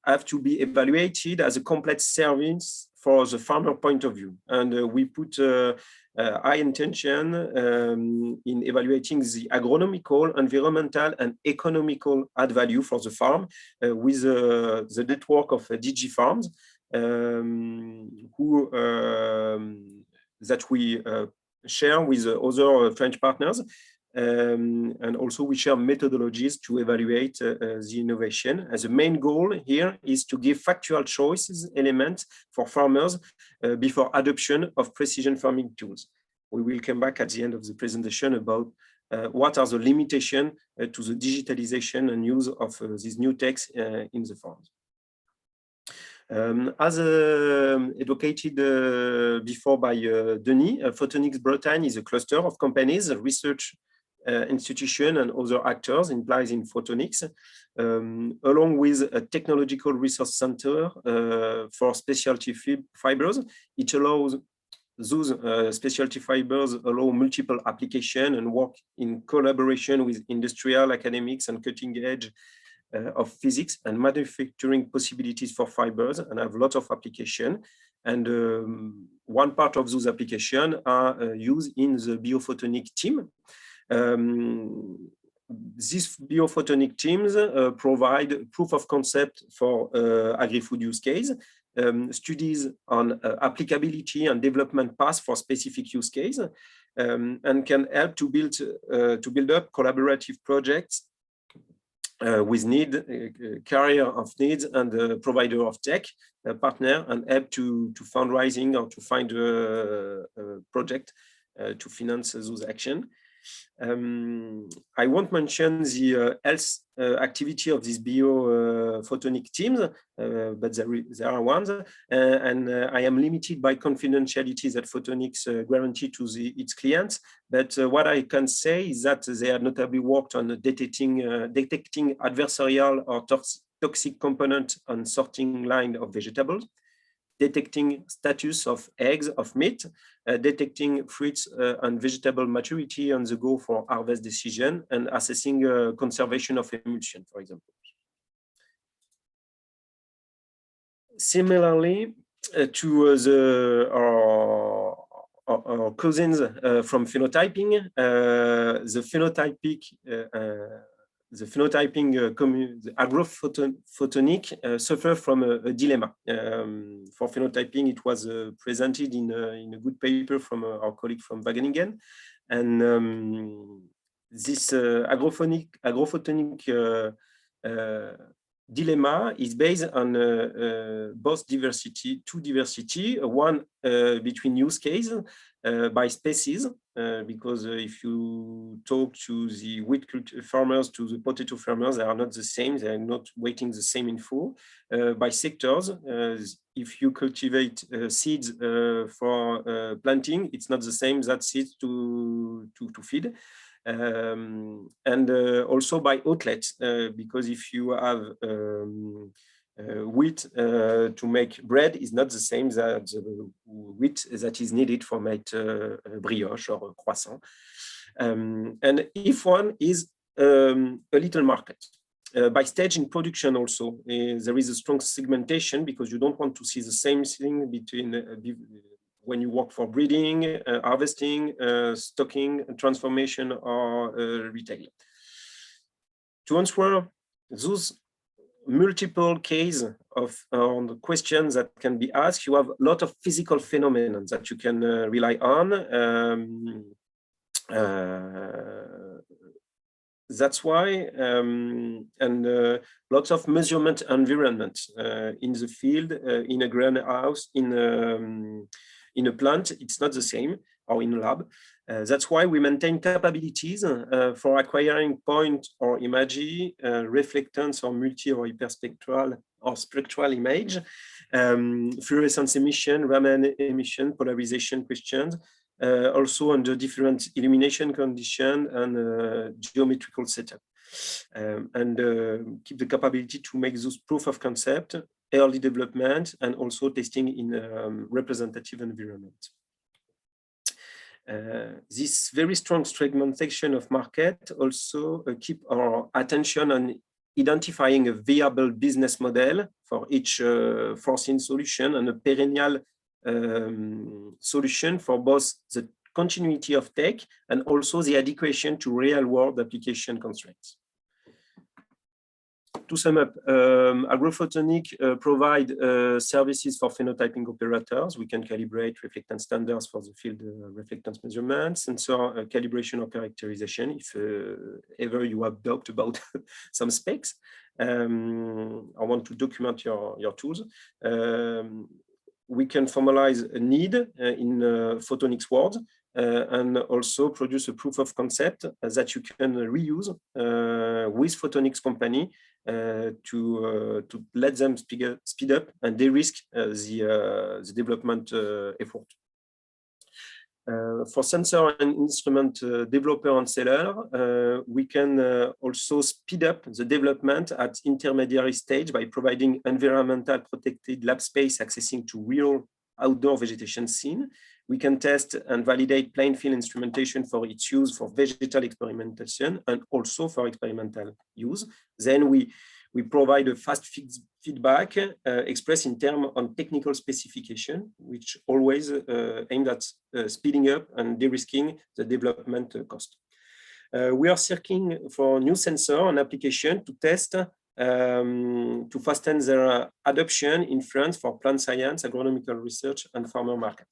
have to be evaluated as a complete service for the farmer point of view. And we put high intention in evaluating the agronomical, environmental, and economical add value for the farm with the network of DG farms. That we share with other French partners, and also we share methodologies to evaluate the innovation. As the main goal here is to give factual choices elements for farmers before adoption of precision farming tools. We will come back at the end of the presentation about what are the limitations to the digitalization and use of these new techs in the farms. As advocated before by Denis, Photonics Bretagne is a cluster of companies, research institution and other actors implied in photonics, along with a technological resource center for specialty fibers. It allows those specialty fibers allow multiple application and work in collaboration with industrial, academics, and cutting edge of physics and manufacturing possibilities for fibers, and have lots of application. And one part of those applications are used in the biophotonic team. These biophotonic teams provide proof of concept for Agrifood use case, studies on applicability and development paths for specific use case, and can help to build up collaborative projects with carrier of needs and provider of tech partner, and help to fundraising or to find a project to finance those actions. I won't mention the health activity of these biophotonic teams, but there are ones, and I am limited by confidentiality that Photonics guarantee to its clients. But what I can say is that they have notably worked on detecting adversarial or toxic component on sorting line of vegetables, detecting status of eggs of meat, detecting fruits and vegetable maturity on the go for harvest decision, and assessing conservation of emulsion, for example. Similarly to our cousins from phenotyping, the agrophotonic suffer from a dilemma. For phenotyping, it was presented in a good paper from our colleague from Wageningen. And this agrophotonic dilemma is based on both diversity, one between use cases by species, because if you talk to the wheat farmers, to the potato farmers, they are not the same, they are not weighting the same info. By sectors, if you cultivate seeds for planting, it's not the same that seeds to feed. And also by outlets, because if you have wheat to make bread is not the same as the wheat that is needed for make brioche or croissant. And if one is a little market, by stage in production also, there is a strong segmentation, because you don't want to see the same thing between when you work for breeding, harvesting, stocking, transformation, or retail. To answer those multiple cases of the questions that can be asked, you have a lot of physical phenomena that you can rely on. That's why, and lots of measurement environment in the field, in a greenhouse, in a plant, it's not the same, or in a lab. That's why we maintain capabilities for acquiring point or imagery, reflectance or multi or hyperspectral or spectral image, fluorescence emission, Raman emission, polarization questions, also under different illumination condition and geometrical setup. And keep the capability to make those proof of concept, early development, and also testing in representative environment. This very strong segmentation of market also keep our attention on identifying a viable business model for each foreseen solution, and a perennial solution for both the continuity of tech and also the adequation to real-world application constraints. To sum up, Agrophotonic provide services for phenotyping operators. We can calibrate reflectance standards for the field reflectance measurements, sensor calibration or characterization if ever you have doubt about some specs. I want to document your tools. We can formalize a need in photonics world, and also produce a proof of concept that you can reuse with Photonics company to let them speed up and de-risk the development effort. For sensor and instrument developer and seller, we can also speed up the development at intermediary stage by providing environmental protected lab space accessing to real outdoor vegetation scene. We can test and validate plain field instrumentation for its use for vegetal experimentation and also for experimental use. Then we provide a fast feedback expressed in terms on technical specification, which always aimed at speeding up and de-risking the development cost. We are seeking for new sensor and application to test to fasten their adoption in France for plant science, agronomical research, and farmer market.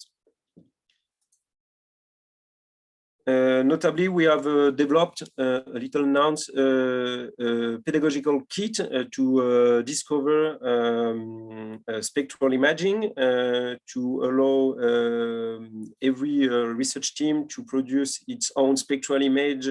Notably, we have developed a little announced pedagogical kit to discover spectral imaging to allow every research team to produce its own spectral image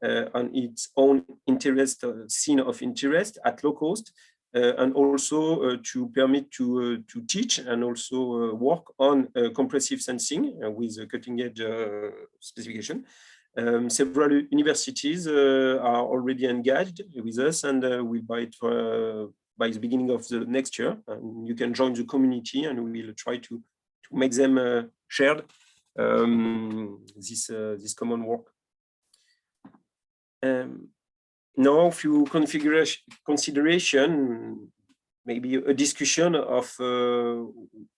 on its own interest, scene of interest at low cost, and also to permit to teach and also work on compressive sensing with a cutting edge specification. Several universities are already engaged with us and will buy it by the beginning of the next year. And you can join the community and we will try to make them shared this common work. Now, a few consideration, maybe a discussion of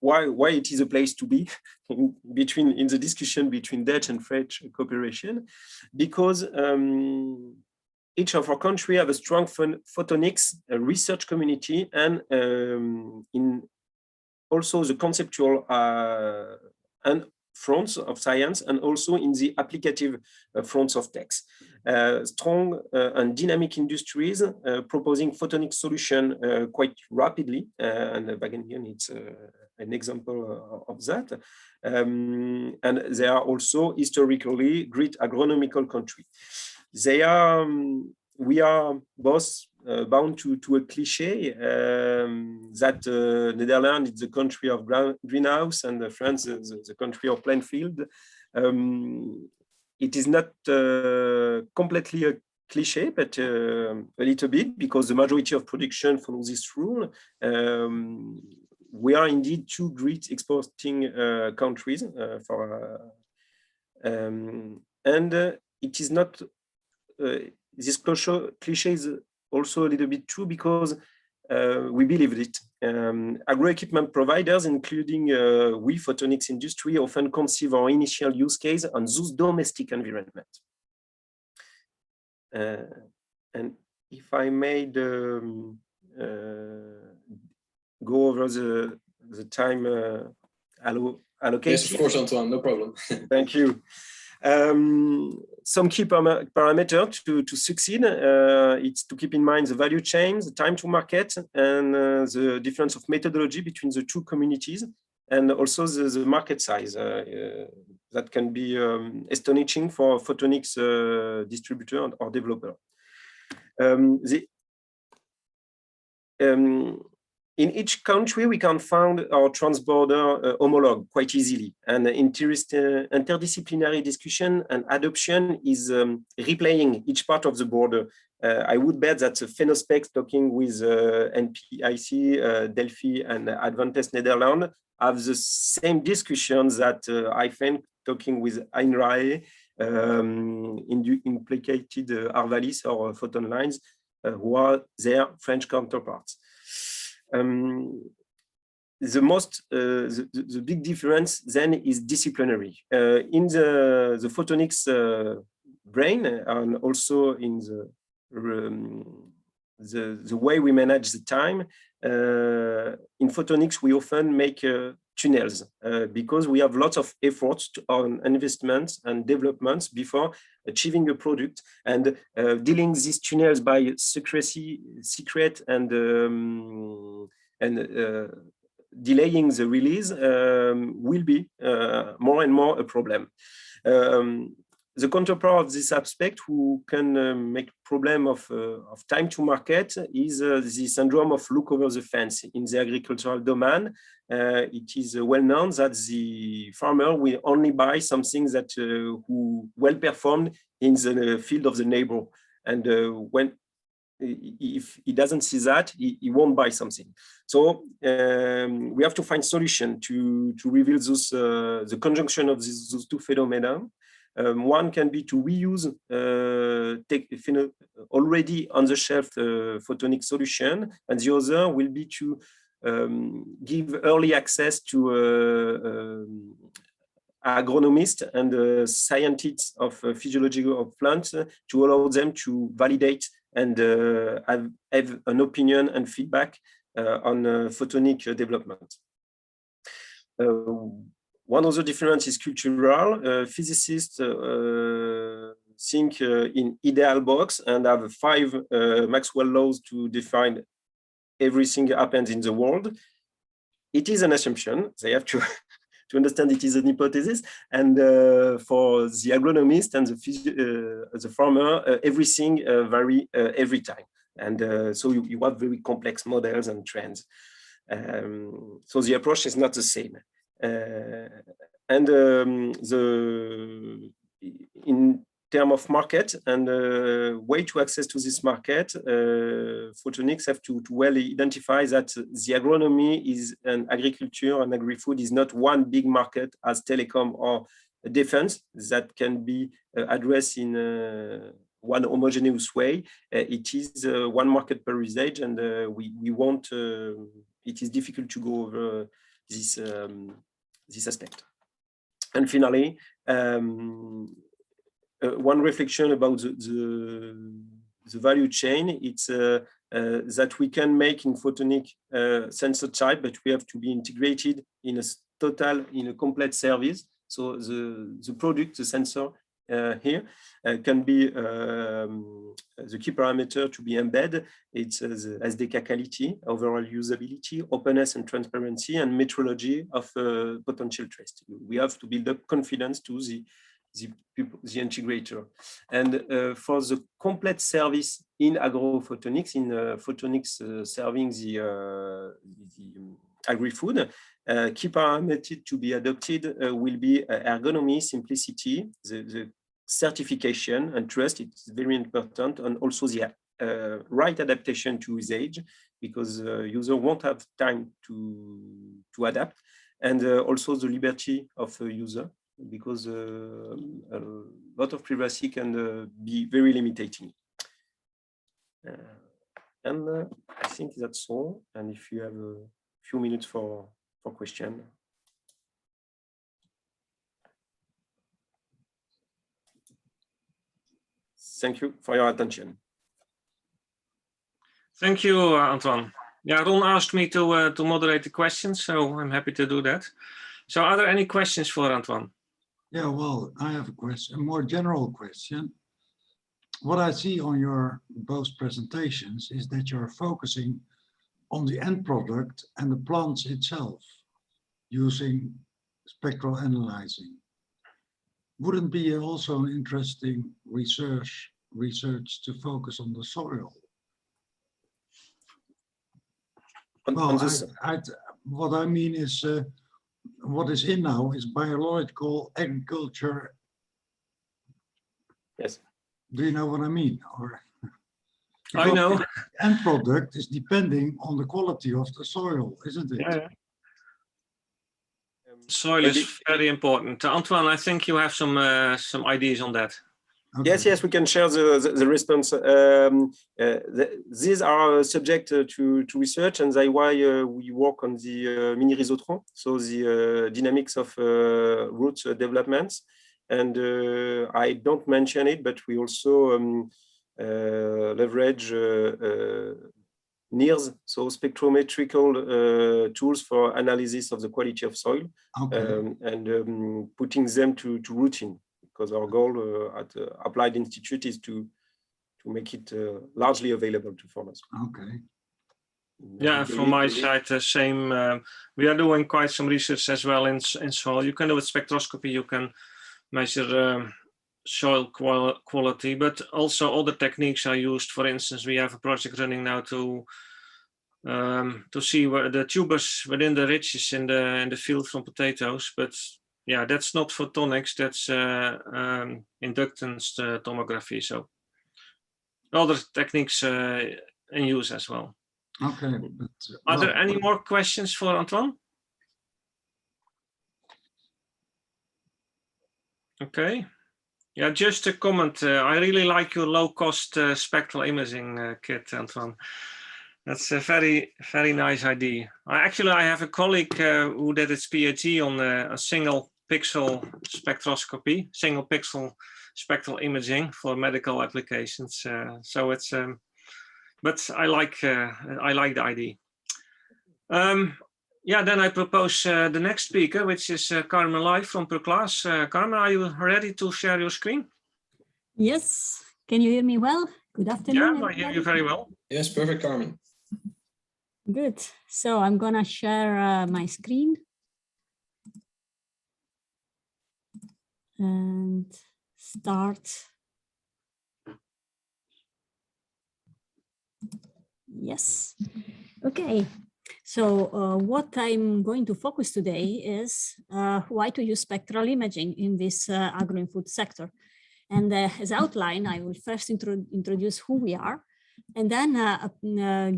why it is a place to be in the discussion between Dutch and French cooperation, because each of our country have a strong photonics research community and in also the conceptual and fronts of science and also in the applicative fronts of techs. Strong and dynamic industries proposing photonic solution quite rapidly, and Wageningen it's an example of that. And they are also historically great agronomical country. They are, we are both bound to a cliche that Netherlands is the country of greenhouse and France is the country of plain field. It is not completely a cliche, but a little bit, because the majority of production follows this rule. We are indeed two great exporting countries and it is not, this cliche is also a little bit true because we believe it. Agro-equipment providers, including we photonics industry, often conceive our initial use case on those domestic environment. And if I may go over the time allocated. Yes, of course, Antoine, no problem. Thank you. Some key parameters to succeed, it's to keep in mind the value chain, the time to market, and the difference of methodology between the two communities, and also the market size that can be astonishing for photonics distributor or developer. In each country, we can find our transborder homologue quite easily, and interdisciplinary discussion and adoption is replaying each part of the border. I would bet that Phenospec talking with NPIC, Delphi, and Advantest Netherlands have the same discussions that IFEN talking with Einrae, implicated Arvalis or Photon Lines, who are their French counterparts. The big difference then is disciplinary. In the photonics brain and also in the way we manage the time, in photonics we often make tunnels because we have lots of efforts on investments and developments before achieving a product, and dealing these tunnels by secret and delaying the release will be more and more a problem. The counterpart of this aspect who can make problem of time to market is the syndrome of look over the fence. In the agricultural domain, it is well known that the farmer will only buy something that who well performed in the field of the neighbor. And if he doesn't see that, he won't buy something. So we have to find solution to reveal those, the conjunction of those two phenomena. One can be to reuse already on the shelf photonic solution, and the other will be to give early access to agronomists and scientists of physiology of plants to allow them to validate and have an opinion and feedback on photonic development. One other difference is cultural. Physicists think in ideal box and have 5 Maxwell laws to define everything that happens in the world. It is an assumption. They have to understand it is an hypothesis. And for the agronomist and the farmer, everything varies every time. And so you have very complex models and trends. So the approach is not the same. In terms of market and way to access to this market, photonics have to well identify that the agronomy is an agriculture and agri-food is not one big market as telecom or defense that can be addressed in one homogeneous way. It is one market per usage, and we want. It is difficult to go over this aspect. And finally, one reflection about the value chain, it's that we can make in photonic sensor type, but we have to be integrated in a complete service. So the product, the sensor here can be the key parameter to be embedded. It's the SDK quality, overall usability, openness and transparency, and metrology of potential trace. We have to build up confidence to the integrator. And for the complete service in agrophotonics, in photonics serving the agri-food, key parameters to be adopted will be ergonomy, simplicity, the certification and trust. It's very important, and also the right adaptation to usage, because user won't have time to adapt, and also the liberty of the user, because a lot of privacy can be very limiting. And I think that's all. And if you have a few minutes for question. Thank you for your attention. Thank you, Antoine. Yeah, Ron asked me to moderate the questions, so I'm happy to do that. So are there any questions for Antoine? Yeah, well, I have a question, a more general question. What I see on your both presentations is that you're focusing on the end product and the plants itself using spectral analyzing. Wouldn't be also an interesting research to focus on the soil? Well, what I mean is, what is in now is biological agriculture. Yes. Do you know what I mean? Or I know. the end product is depending on the quality of the soil, isn't it? Yeah. Soil is very important. Antoine, I think you have some ideas on that. Okay. Yes, we can share the response. These are subject to research, and that's why we work on the mini risotron, so the dynamics of root developments. And I don't mention it, but we also leverage NIRS, so spectrometrical tools for analysis of the quality of soil, okay. And putting them to routine, because our goal at Applied Institute is to make it largely available to farmers. Okay. Yeah, from my side, the same. We are doing quite some research as well in soil. You can do with spectroscopy. You can measure soil quality, but also other techniques are used. For instance, we have a project running now to see where the tubers within the ridges in the field from potatoes. But yeah, that's not photonics, that's inductance tomography. So other techniques in use as well. Okay. Are there any more questions for Antoine? Okay. Yeah, just a comment. I really like your low-cost spectral imaging kit, Antoine. That's a very, very nice idea. I have a colleague who did his PhD on a single pixel spectroscopy, single pixel spectral imaging for medical applications. So it's, but I like the idea. Yeah, then I propose the next speaker, which is Carmen Lai from PerClass. Carmen, are you ready to share your screen? Yes. Can you hear me well? Good afternoon. Yeah, I hear you very well. Yes, perfect, Carmen. Good. So I'm going to share my screen. And start. Yes. Okay. So what I'm going to focus today is why to use spectral imaging in this agri-food sector. And as outlined, I will first introduce who we are, and then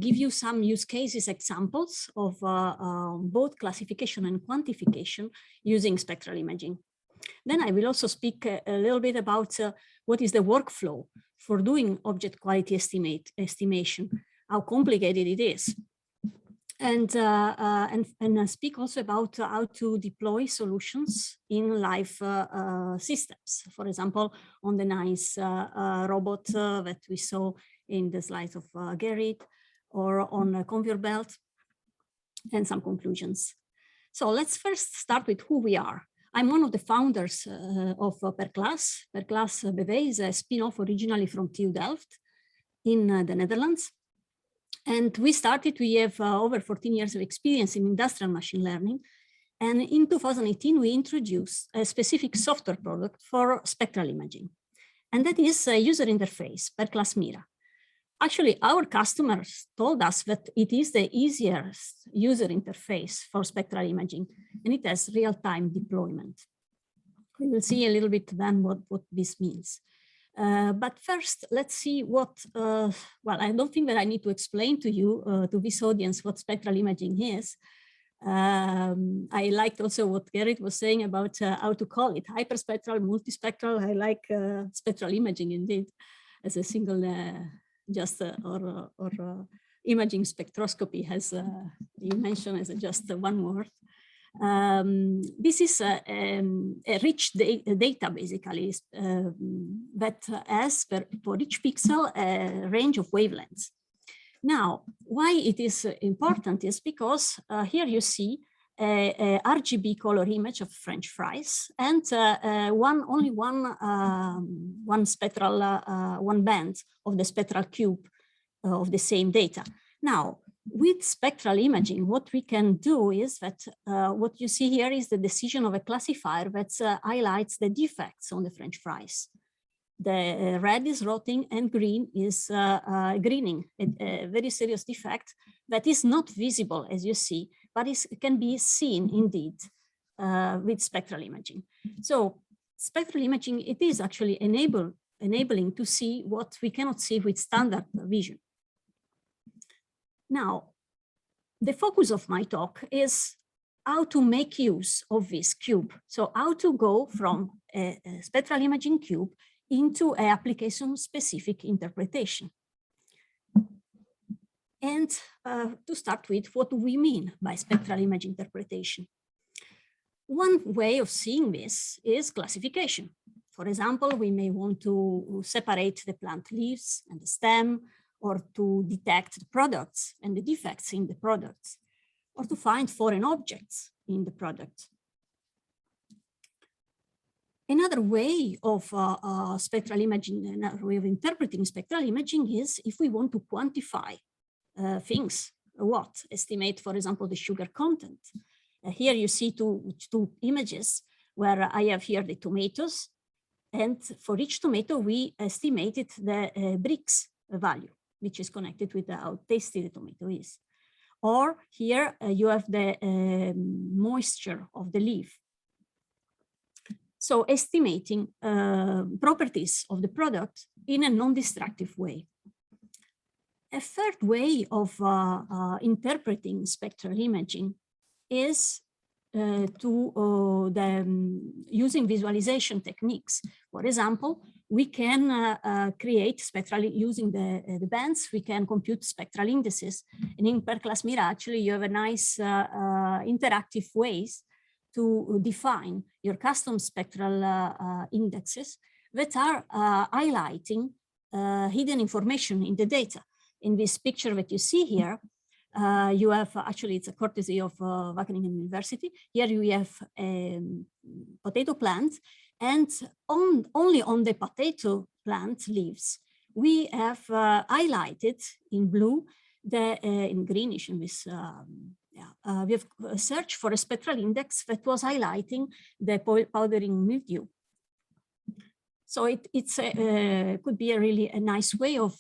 give you some use cases examples of both classification and quantification using spectral imaging. Then I will also speak a little bit about what is the workflow for doing object quality estimation, how complicated it is. And speak also about how to deploy solutions in live systems. For example, on the nice robot that we saw in the slides of Gerrit, or on a conveyor belt, and some conclusions. So let's first start with who we are. I'm one of the founders of PerClass. PerClass BV is a spin-off originally from TU Delft in the Netherlands. And we have over 14 years of experience in industrial machine learning. And in 2018, we introduced a specific software product for spectral imaging. And that is a user interface, PerClass Mira. Actually, our customers told us that it is the easiest user interface for spectral imaging, and it has real-time deployment. We will see a little bit then what this means. But first, let's see what, well, I don't think that I need to explain to you, to this audience, what spectral imaging is. I liked also what Gerrit was saying about how to call it, hyperspectral, multispectral. I like spectral imaging indeed, as a single, or imaging spectroscopy, as you mentioned, as just one word. This is a rich data, basically, that has for each pixel a range of wavelengths. Now, why it is important is because here you see a RGB color image of French fries and only one spectral, one band of the spectral cube of the same data. Now, with spectral imaging, what we can do is that what you see here is the decision of a classifier that highlights the defects on the French fries. The red is rotting and green is greening, a very serious defect that is not visible, as you see, but can be seen indeed with spectral imaging. So spectral imaging, it is actually enabling to see what we cannot see with standard vision. Now, the focus of my talk is how to make use of this cube. So how to go from a spectral imaging cube into an application-specific interpretation. And to start with, what do we mean by spectral image interpretation? One way of seeing this is classification. For example, we may want to separate the plant leaves and the stem, or to detect the products and the defects in the products, or to find foreign objects in the product. Another way of spectral imaging, another way of interpreting spectral imaging is if we want to quantify things, estimate, for example, the sugar content. Here you see two images where I have here the tomatoes And for each tomato, we estimated the Brix value, which is connected with how tasty the tomato is. Or here you have the moisture of the leaf. So estimating properties of the product in a non-destructive way. A third way of interpreting spectral imaging is using visualization techniques. For example, we can create spectral, using the bands, we can compute spectral indices. And in Per-class Mira, actually, you have a nice interactive ways to define your custom spectral indexes that are highlighting hidden information in the data. In this picture that you see here, you have, actually, it's a courtesy of Wageningen University. Here you have a potato plant, and only on the potato plant leaves, we have highlighted in blue, in greenish, in this, we have searched for a spectral index that was highlighting the powdering mildew. So it could be really a nice way of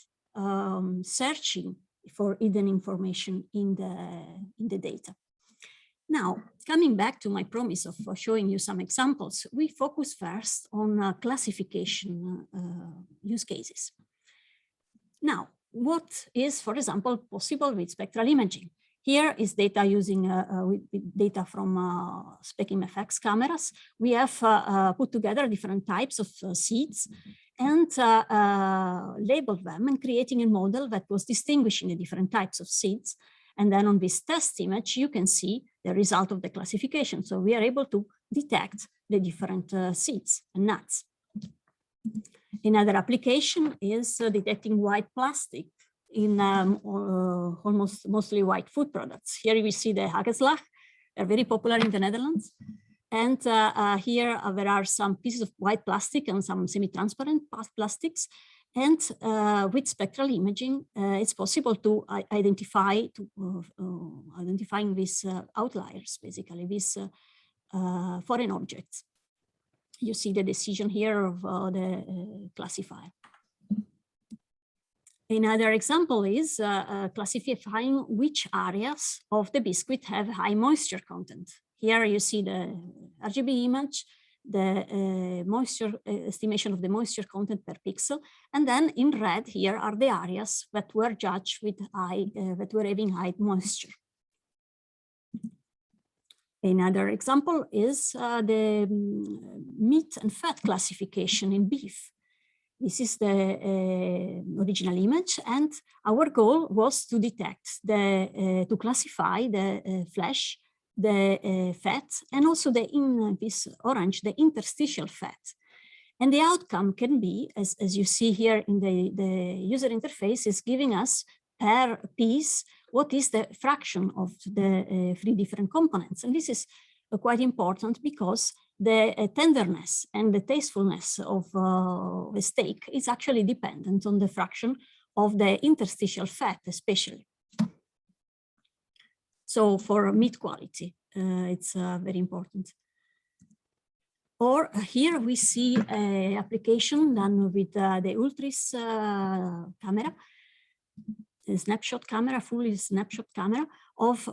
searching for hidden information in the data. Now, coming back to my promise of showing you some examples, we focus first on classification use cases. Now, what is, for example, possible with spectral imaging? Here is data using data from SpecImFX cameras. We have put together different types of seeds and labeled them and creating a model that was distinguishing the different types of seeds. And then on this test image, you can see the result of the classification. So we are able to detect the different seeds and nuts. Another application is detecting white plastic in mostly white food products. Here we see the hagelslag. They're very popular in the Netherlands. And here there are some pieces of white plastic and some semi-transparent plastics. And with spectral imaging, it's possible to identify identifying these outliers, basically these foreign objects. You see the decision here of the classifier. Another example is classifying which areas of the biscuit have high moisture content. Here you see the RGB image, the moisture estimation of the moisture content per pixel, and then in red here are the areas that were judged with high, that were having high moisture. Another example is the meat and fat classification in beef. This is the original image, and our goal was to detect to classify the flesh, the fat, and also in this orange, the interstitial fat. And the outcome can be, as you see here in the user interface, is giving us per piece what is the fraction of the three different components. And this is quite important because the tenderness and the tastefulness of the steak is actually dependent on the fraction of the interstitial fat, especially. So for meat quality, it's very important. Or here we see an application done with the Ultris camera, a snapshot camera, fully snapshot camera of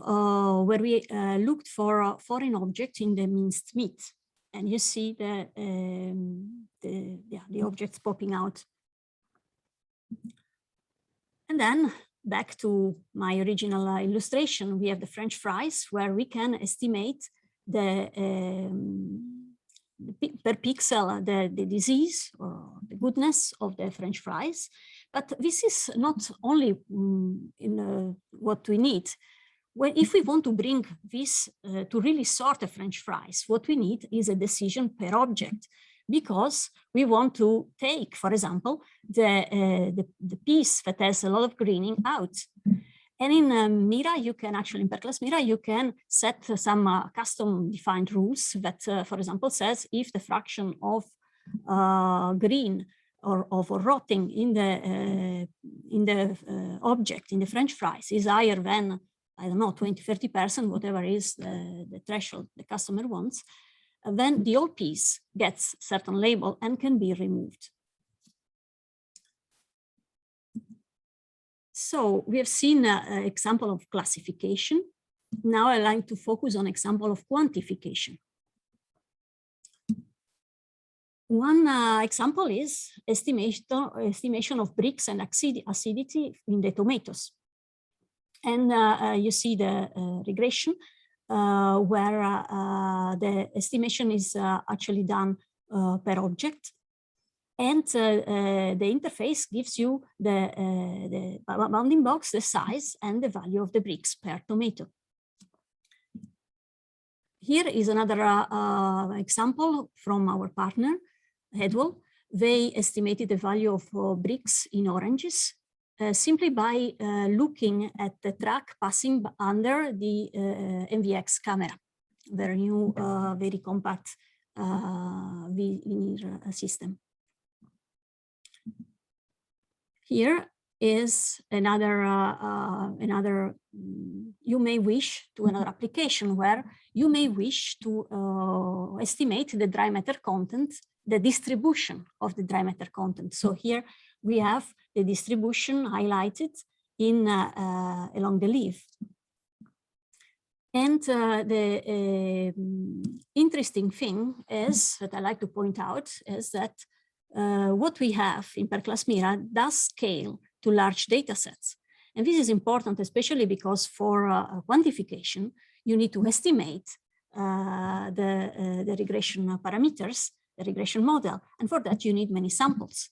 where we looked for foreign objects in the minced meat. And you see the objects popping out. And then back to my original illustration, we have the French fries, where we can estimate the per pixel the disease or the goodness of the French fries. But this is not only what we need. Well, if we want to bring this to really sort the French fries, what we need is a decision per object, because we want to take, for example, the piece that has a lot of greening out. And in Mira, you can actually, in Per-class Mira, you can set some custom defined rules that, for example, says if the fraction of green or of rotting in the object, in the French fries, is higher than, I don't know, 20–30%, whatever is the threshold the customer wants, then the whole piece gets certain label and can be removed. So we have seen an example of classification. Now I like to focus on example of quantification. One example is estimation of Brix and acidity in the tomatoes. And you see the regression where the estimation is actually done per object. And the interface gives you the bounding box, the size, and the value of the Brix per tomato. Here is another example from our partner, Hedwell. They estimated the value of Brix in oranges simply by looking at the track passing under the MVX camera, their new very compact veneer system. Here is another you may wish to another application where you may wish to estimate the dry matter content, the distribution of the dry matter content. So here we have the distribution highlighted in along the leaf. And the interesting thing is that I like to point out is that what we have in Per-class Mira does scale to large data sets. And this is important, especially because for quantification, you need to estimate the regression parameters, the regression model. And for that, you need many samples.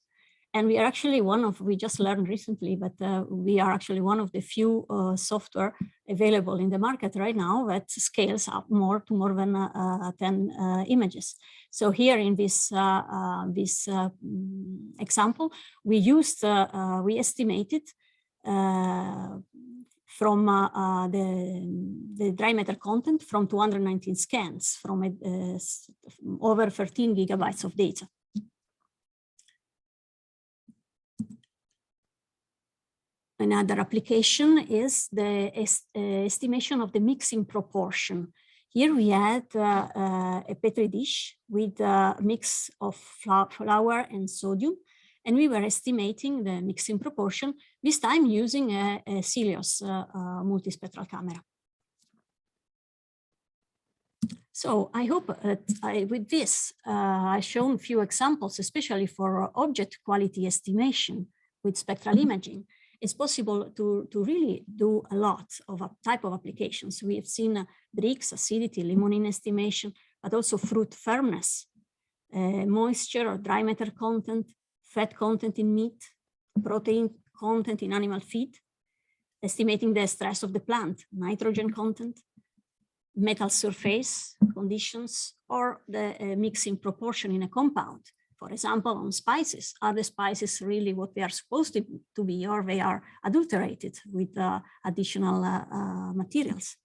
And we are actually we just learned recently, but we are actually one of the few software available in the market right now that scales up to more than 10 images. So here in this example, we estimated from the dry matter content from 219 scans from over 13 gigabytes of data. Another application is the estimation of the mixing proportion. Here we had a Petri dish with a mix of flour and sodium, and we were estimating the mixing proportion, this time using a Cilios multispectral camera. So I hope that with this, I've shown a few examples, especially for object quality estimation with spectral imaging. It's possible to really do a lot of a type of applications. We have seen Brix, acidity, limonene estimation, but also fruit firmness, moisture or dry matter content, fat content in meat, protein content in animal feed, estimating the stress of the plant, nitrogen content, metal surface conditions, or the mixing proportion in a compound. For example, on spices, are the spices really what they are supposed to be, or they are adulterated with additional materials?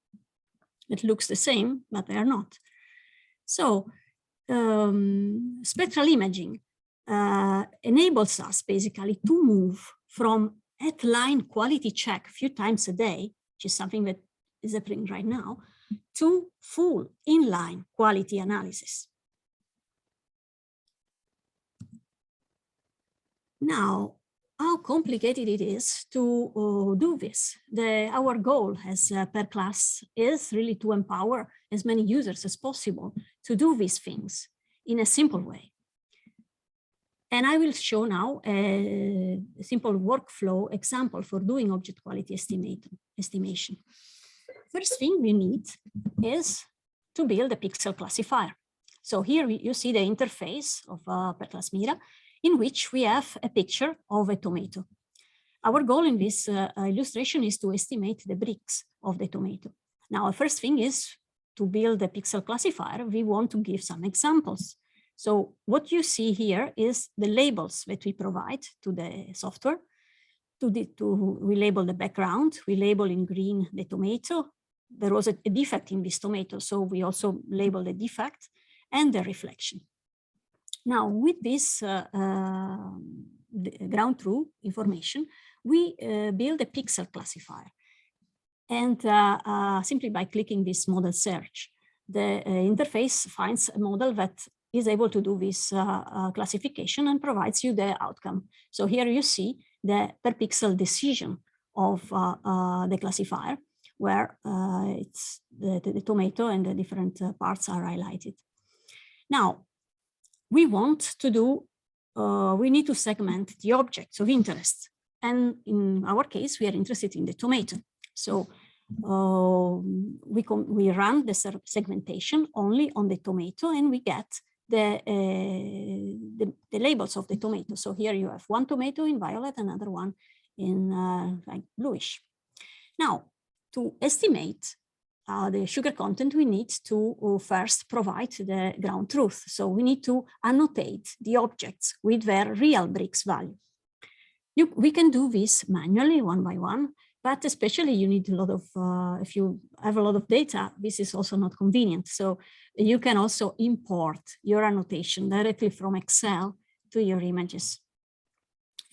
It looks the same, but they are not. So spectral imaging enables us basically to move from at-line quality check a few times a day, which is something that is happening right now, to full inline quality analysis. Now, how complicated it is to do this? Our goal as Per-class is really to empower as many users as possible to do these things in a simple way. And I will show now a simple workflow example for doing object quality estimation. First thing we need is to build a pixel classifier. So here you see the interface of Per-class Mira, in which we have a picture of a tomato. Our goal in this illustration is to estimate the Brix of the tomato. Now, the first thing is to build a pixel classifier. We want to give some examples. So what you see here is the labels that we provide to the software. We label the background, we label in green the tomato. There was a defect in this tomato, so we also label the defect and the reflection. Now, with this ground truth information, we build a pixel classifier. And simply by clicking this model search, the interface finds a model that is able to do this classification and provides you the outcome. So here you see the per pixel decision of the classifier, where it's the tomato and the different parts are highlighted. Now, we want to do, we need to segment the objects of interest. And in our case, we are interested in the tomato. So we run the segmentation only on the tomato, and we get the labels of the tomato. So here you have one tomato in violet, another one in like bluish. Now, to estimate the sugar content, we need to first provide the ground truth. So we need to annotate the objects with their real Brix value. We can do this manually, one by one, but especially you need a lot of, if you have a lot of data, this is also not convenient. So you can also import your annotation directly from Excel to your images.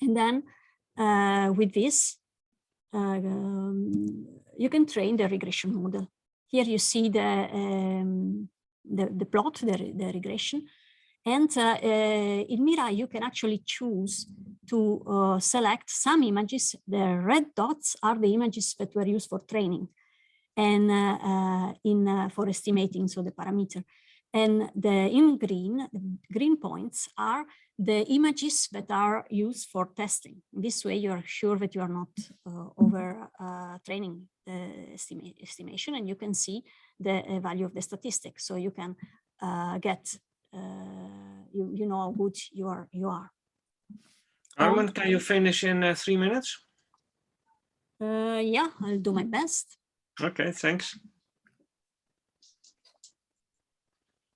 And then with this, you can train the regression model. Here you see the plot, the regression. And in Mira, you can actually choose to select some images. The red dots are the images that were used for training and for estimating, so the parameter. And in green points are the images that are used for testing. This way, you are sure that you are not over training the estimation, and you can see the value of the statistics. So you can get, you know how good you are. Carmen, can you finish in 3 minutes? Yeah, I'll do my best. Okay, thanks.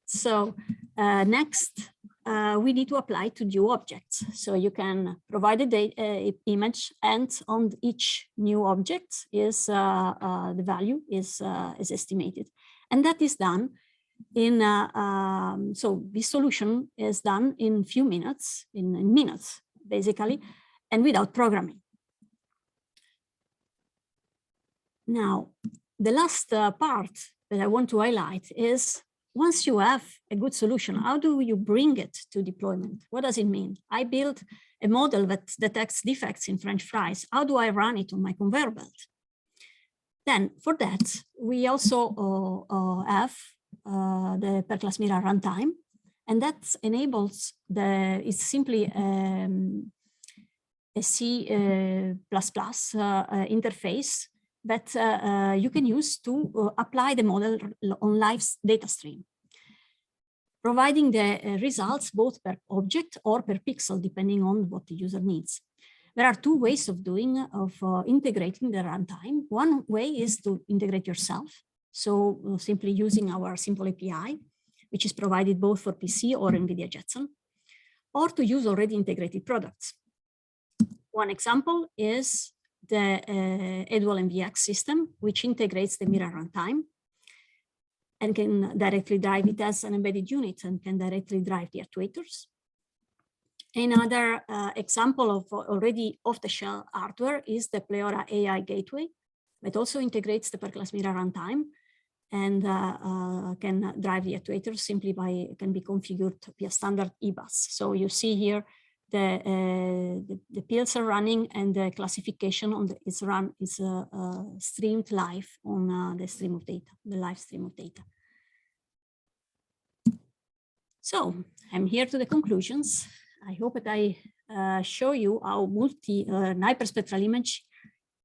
So next, we need to apply to new objects. So you can provide a image, and on each new object is the value is estimated, and that is done in. So this solution is done in few minutes, in minutes basically, and without programming. Now, the last part that I want to highlight is, once you have a good solution, how do you bring it to deployment? What does it mean? I build a model that detects defects in French fries. How do I run it on my conveyor belt? Then for that, we also have the per class Mira runtime, and that enables it's simply a C++ interface that you can use to apply the model on live data stream, providing the results both per object or per pixel, depending on what the user needs. There are two ways of integrating the runtime. One way is to integrate yourself. So simply using our simple API, which is provided both for PC or NVIDIA Jetson, or to use already integrated products. One example is the Edwell MVX system, which integrates the Mira runtime and can directly drive it as an embedded unit and can directly drive the actuators. Another example of already off-the-shelf hardware is the Pleora AI gateway that also integrates the per class Mira runtime and can drive the actuators simply can be configured via standard eBus. So you see here the pills are running, and the classification is streamed live on the stream of data, the live stream of data. So I'm here to the conclusions. I hope that I show you how hyperspectral image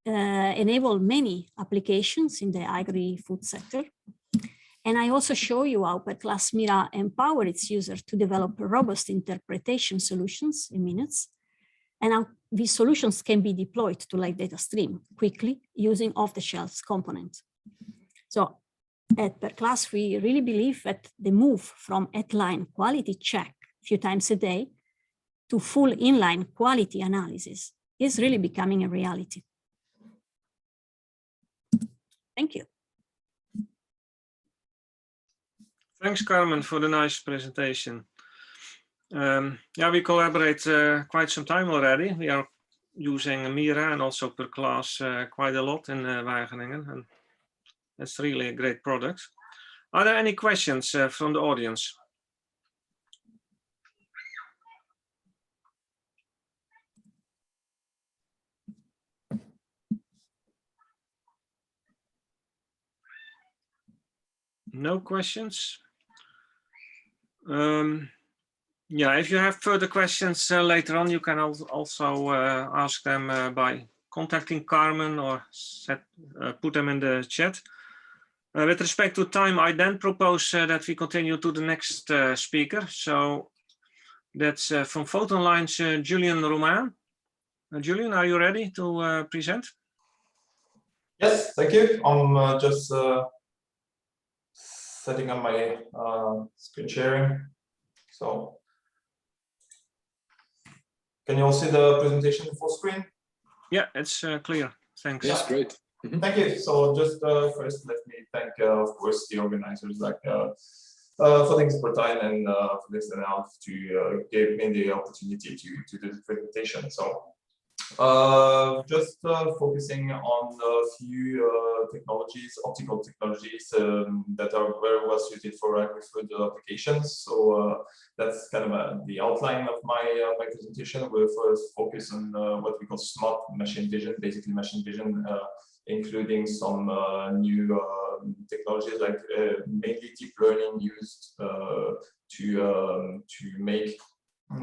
enable many applications in the agri-food sector. And I also show you how per class Mira empower its users to develop robust interpretation solutions in minutes, and how these solutions can be deployed to live data stream quickly using off-the-shelf components. So at per class, we really believe that the move from at-line quality check a few times a day to full inline quality analysis is really becoming a reality. Thank you. Thanks, Carmen, for the nice presentation. Yeah, we collaborate quite some time already. We are using Mira and also per class quite a lot in Wageningen, and that's really a great product. Are there any questions from the audience? No questions? Yeah, if you have further questions later on, you can also ask them by contacting Carmen or put them in the chat. With respect to time, I then propose that we continue to the next speaker. So that's from Photon Lines, Julian Roman. Julian, are you ready to present? Yes, thank you. I'm just setting up my screen sharing. So, can you all see the presentation full screen? Yeah, it's clear. Thanks. Yes, great. Thank you. So just first, let me thank, of course, the organizers like Photonics Bretagne and Photonics NL to give me the opportunity to do this presentation. So just focusing on a few technologies, optical technologies that are very well suited for Agrifood applications. So that's kind of the outline of my my presentation. We'll first focus on what we call smart machine vision, basically machine vision, including some new technologies like mainly deep learning used to make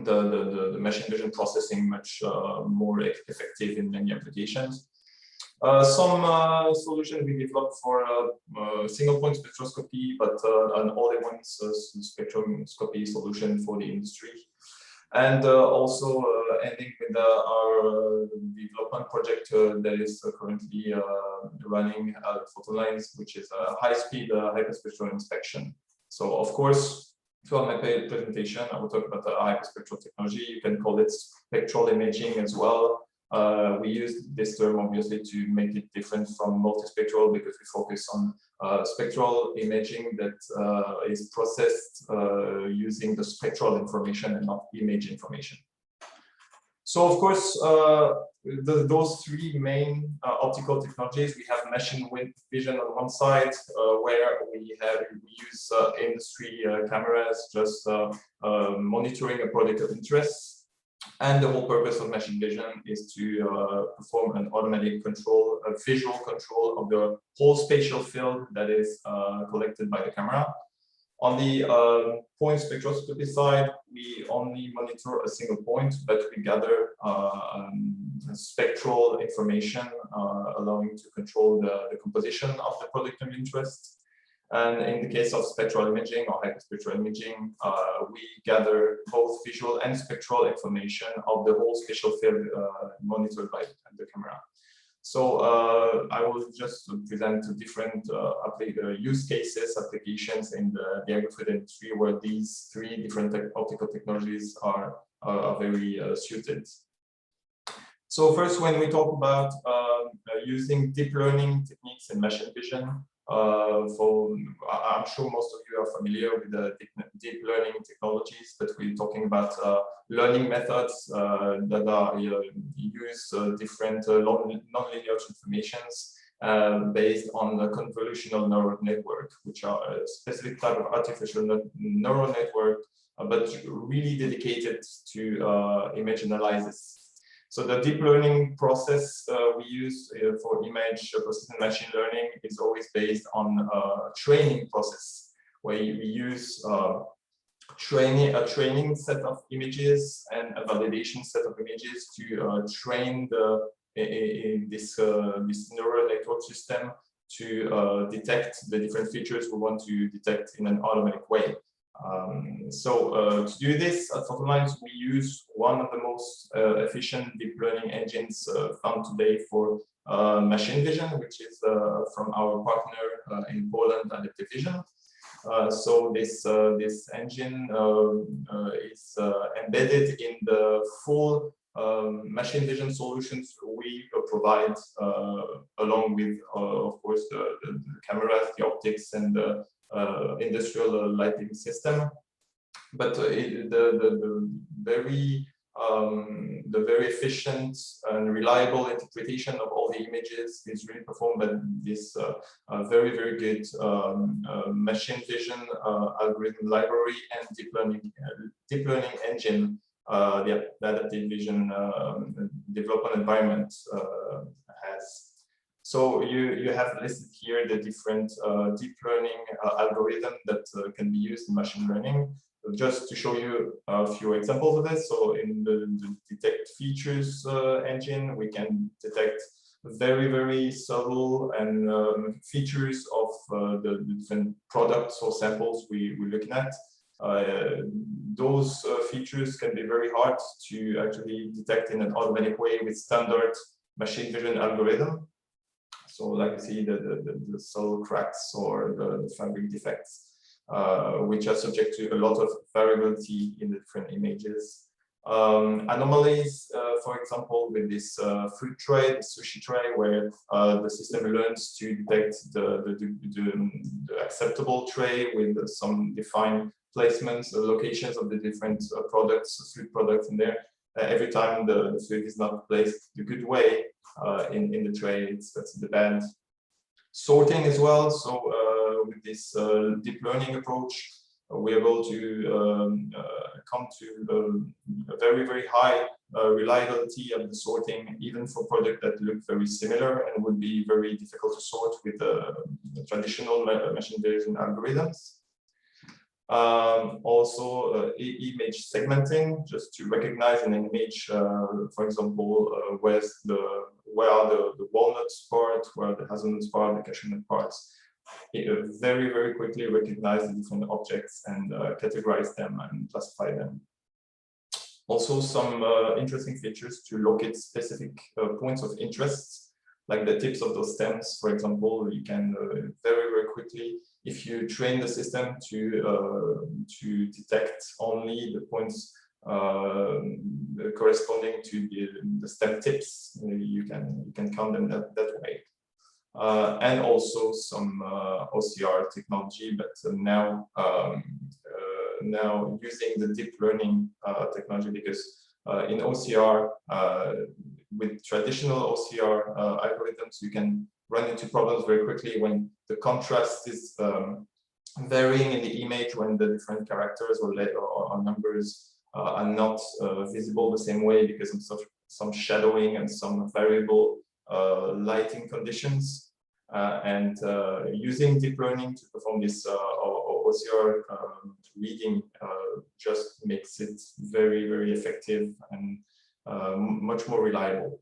the machine vision processing much more effective in many applications. Some solutions we developed for single point spectroscopy, but an all-in-one spectroscopy solution for the industry. And also ending with our development project that is currently running at Photon Lines, which is a high-speed hyperspectral inspection. So of course, throughout my presentation, I will talk about the hyperspectral technology. You can call it spectral imaging as well. We use this term obviously to make it different from multispectral because we focus on spectral imaging that is processed using the spectral information and not image information. So of course, those three main optical technologies, we have machine vision on one side, where we use industry cameras just monitoring a product of interest. And the whole purpose of machine vision is to perform an automatic control, a visual control of the whole spatial field that is collected by the camera. On the point spectroscopy side, we only monitor a single point, but we gather spectral information, allowing to control the composition of the product of interest. And in the case of spectral imaging or hyperspectral imaging, we gather both visual and spectral information of the whole spatial field monitored by the camera. So I will just present different use cases, applications in the Agrifood industry where these three different optical technologies are very suited. So first, when we talk about using deep learning techniques in machine vision, I'm sure most of you are familiar with the deep learning technologies, but we're talking about learning methods that are use different nonlinear transformations based on the convolutional neural network, which are a specific type of artificial neural network, but really dedicated to image analysis. So the deep learning process we use for image processing machine learning is always based on a training process, where we use a training set of images and a validation set of images to train this neural network system to detect the different features we want to detect in an automatic way. To do this at Photon Lines, we use one of the most efficient deep learning engines found today for machine vision, which is from our partner in Poland, Adaptive Vision. So this engine is embedded in the full machine vision solutions we provide, along with, of course, the cameras, the optics, and the industrial lighting system. But the very the very efficient and reliable interpretation of all the images is really performed by this very, very good machine vision algorithm library and deep learning engine the adaptive vision development environment has. So you have listed here the different deep learning algorithm that can be used in machine learning. Just to show you a few examples of this. So in the detect features engine, we can detect very, very subtle and features of the different products or samples we're looking at. Those features can be very hard to actually detect in an automatic way with standard machine vision algorithm. So like you see the subtle cracks or the fabric defects, which are subject to a lot of variability in the different images. Anomalies, for example, with this food tray, the sushi tray, where the system learns to detect the acceptable tray with some defined placements, the locations of the different products, food products in there. Every time the food is not placed the good way in the tray, that's the bad. Sorting as well. So with this deep learning approach, we're able to come to a very, very high reliability of the sorting, even for products that look very similar and would be very difficult to sort with the traditional machine vision algorithms. Also image segmenting, just to recognize an image, for example, where are the walnuts part, where the hazelnuts part, the cashew nut parts. Very, very quickly recognize the different objects and categorize them and classify them. Also some interesting features to locate specific points of interest, like the tips of those stems, for example. You can very, very quickly, if you train the system to detect only the points corresponding to the stem tips, you can count them that way. And also some OCR technology, but now using the deep learning technology, because in OCR, with traditional OCR algorithms, you can run into problems very quickly when the contrast is varying in the image, when the different characters or numbers are not visible the same way because of some shadowing and some variable lighting conditions. And using deep learning to perform this OCR reading just makes it very, very effective and much more reliable.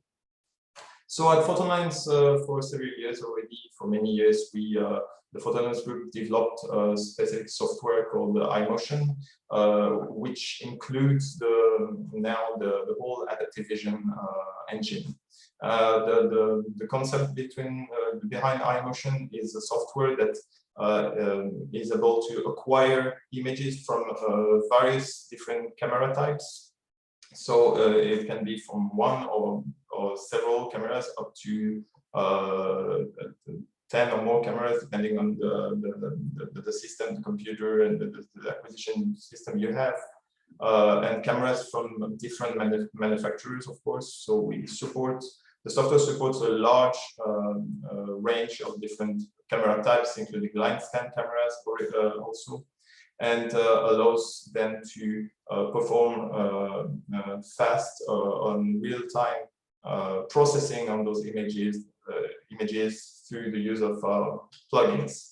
So at Photonics, for several years already, for many years, the Photonics group developed a specific software called iMotion, which includes now the whole adaptive vision engine. The concept behind iMotion is a software that is able to acquire images from various different camera types. So it can be from one or several cameras up to 10 or more cameras, depending on the system, the computer, and the acquisition system you have. And cameras from different manufacturers, of course. So the software supports a large range of different camera types, including line scan cameras also, and allows them to perform fast on real-time processing on those images through the use of plugins.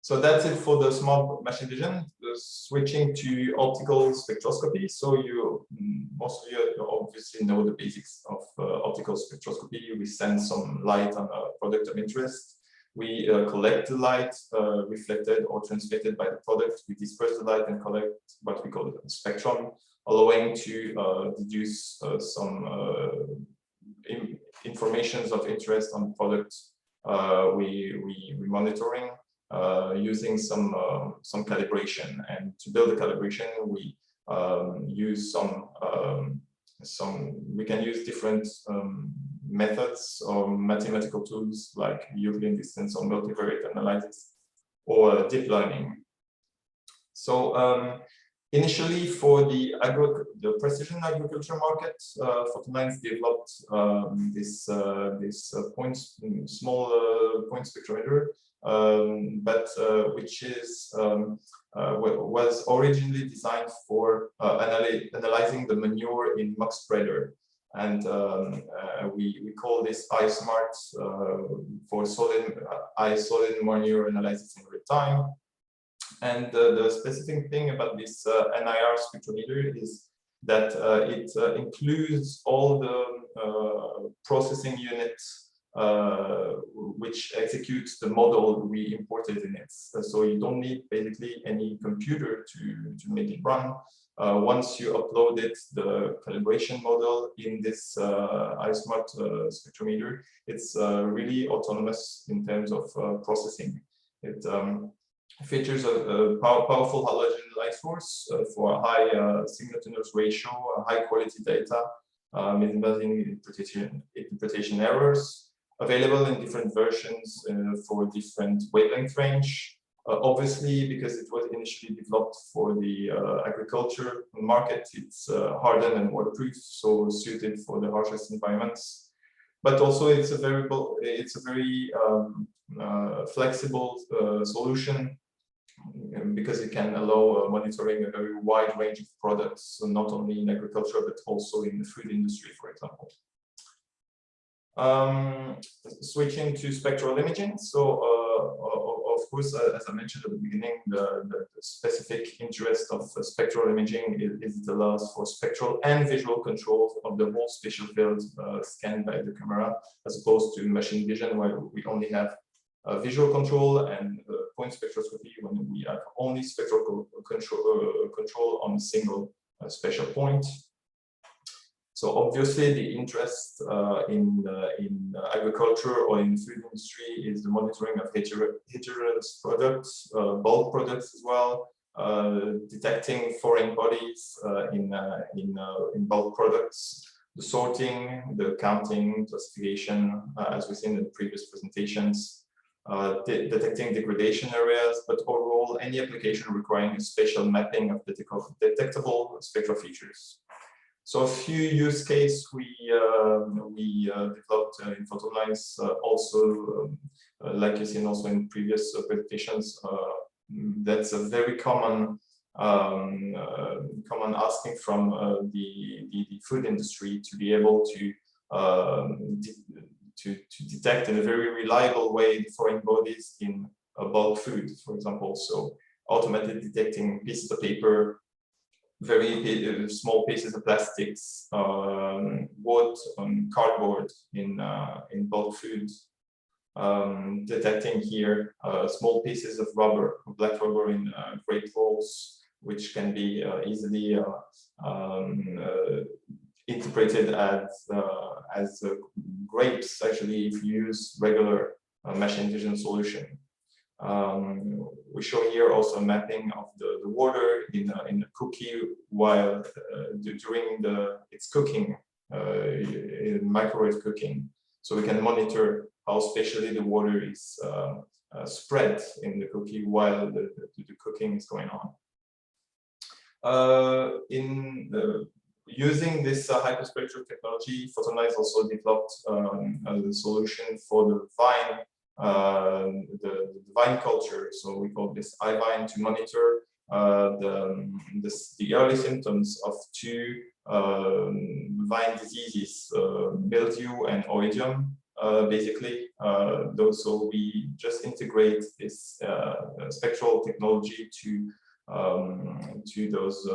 So that's it for the smart machine vision. Switching to optical spectroscopy. So most of you obviously know the basics of optical spectroscopy. We send some light on a product of interest. We collect the light reflected or transmitted by the product. We disperse the light and collect what we call a spectrum, allowing to deduce some information of interest on the product we're monitoring using some calibration. And to build the calibration, we use we can use different methods or mathematical tools like Euclidean distance or multivariate analysis or deep learning. So Initially, for the precision agriculture market, Photonics developed this small point spectrometer, but which is was originally designed for analyzing the manure in muck spreader, and we call this iSmart for solid manure analysis in real time. And the specific thing about this NIR spectrometer is that it includes all the processing units which executes the model we imported in it. So you don't need basically any computer to make it run. Once you uploaded the calibration model in this iSmart spectrometer, it's really autonomous in terms of processing. It features a powerful halogen light source for high signal-to-noise ratio, high quality data, minimizing interpretation errors, available in different versions for different wavelength range. Obviously, because it was initially developed for the agriculture market, it's hardened and waterproof, so suited for the harshest environments. But also, it's a very flexible solution, because it can allow monitoring a very wide range of products, so not only in agriculture, but also in the food industry, for example. Switching to spectral imaging. So, of course, as I mentioned at the beginning, the specific interest of spectral imaging is the loss for spectral and visual control of the whole spatial field scanned by the camera, as opposed to machine vision, where we only have visual control, and point spectroscopy when we have only spectral control on a single spatial point. So obviously, the interest in agriculture or in food industry is the monitoring of heterogeneous products, bulk products as well, detecting foreign bodies in bulk products, the sorting, the counting, classification, as we've seen in the previous presentations. Detecting degradation areas, but overall any application requiring a spatial mapping of detectable spectral features. So a few use cases we developed in Photonics, also like you've seen also in previous presentations. That's a very common asking from the food industry, to be able to detect in a very reliable way foreign bodies in bulk food, for example. So automated detecting pieces of paper, very small pieces of plastics, wood, cardboard in bulk food. Detecting here small pieces of rubber, black rubber in grape rolls, which can be easily interpreted as grapes, actually, if you use regular machine vision solution. We show here also a mapping of the water in a cookie while during its cooking, in microwave cooking. So we can monitor how spatially the water is spread in the cookie while the cooking is going on. Using this hyperspectral technology, Photonics also developed a solution for the vine culture. So we call this iVine, to monitor the early symptoms of two vine diseases, mildew and oidium, basically. So we just integrate this spectral technology to those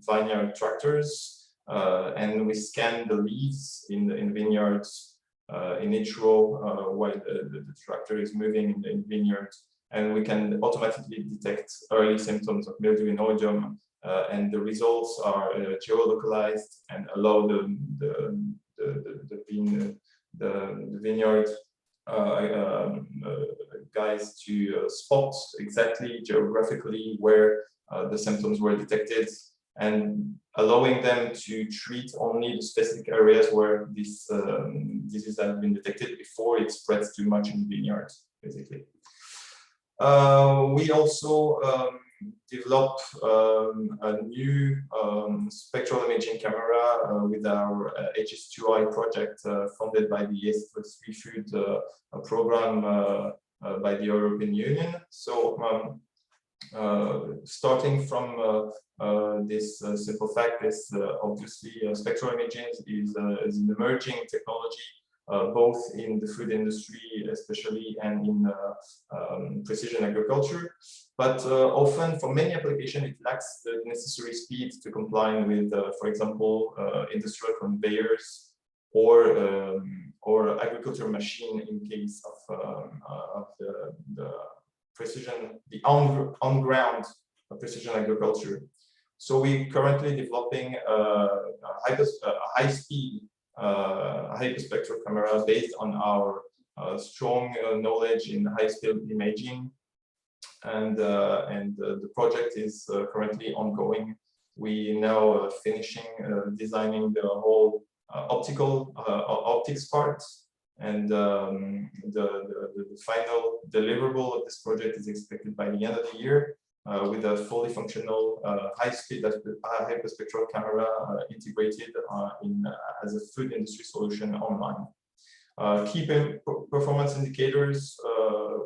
vineyard tractors, and we scan the leaves in vineyards in each row while the tractor is moving in the vineyard, and we can automatically detect early symptoms of mildew and oidium, and the results are geolocalized and allow the vineyard guys to spot exactly geographically where the symptoms were detected, and allowing them to treat only the specific areas where this disease has been detected before it spreads too much in the vineyard, basically. We also develop a new spectral imaging camera with our HS2I project funded by the Agrifood program by the European Union. So starting from this simple fact is obviously spectral imaging is an emerging technology, both in the food industry especially and in precision agriculture. But often for many applications it lacks the necessary speed to comply with, for example, industrial conveyors or agriculture machine in case of the precision, the on-ground precision agriculture. So we're currently developing a high-speed hyperspectral camera based on our strong knowledge in high-speed imaging, and the project is currently ongoing. We now finishing designing the whole optics part, and the final deliverable of this project is expected by the end of the year, with a fully functional high-speed hyperspectral camera integrated as a food industry solution online. Key performance indicators,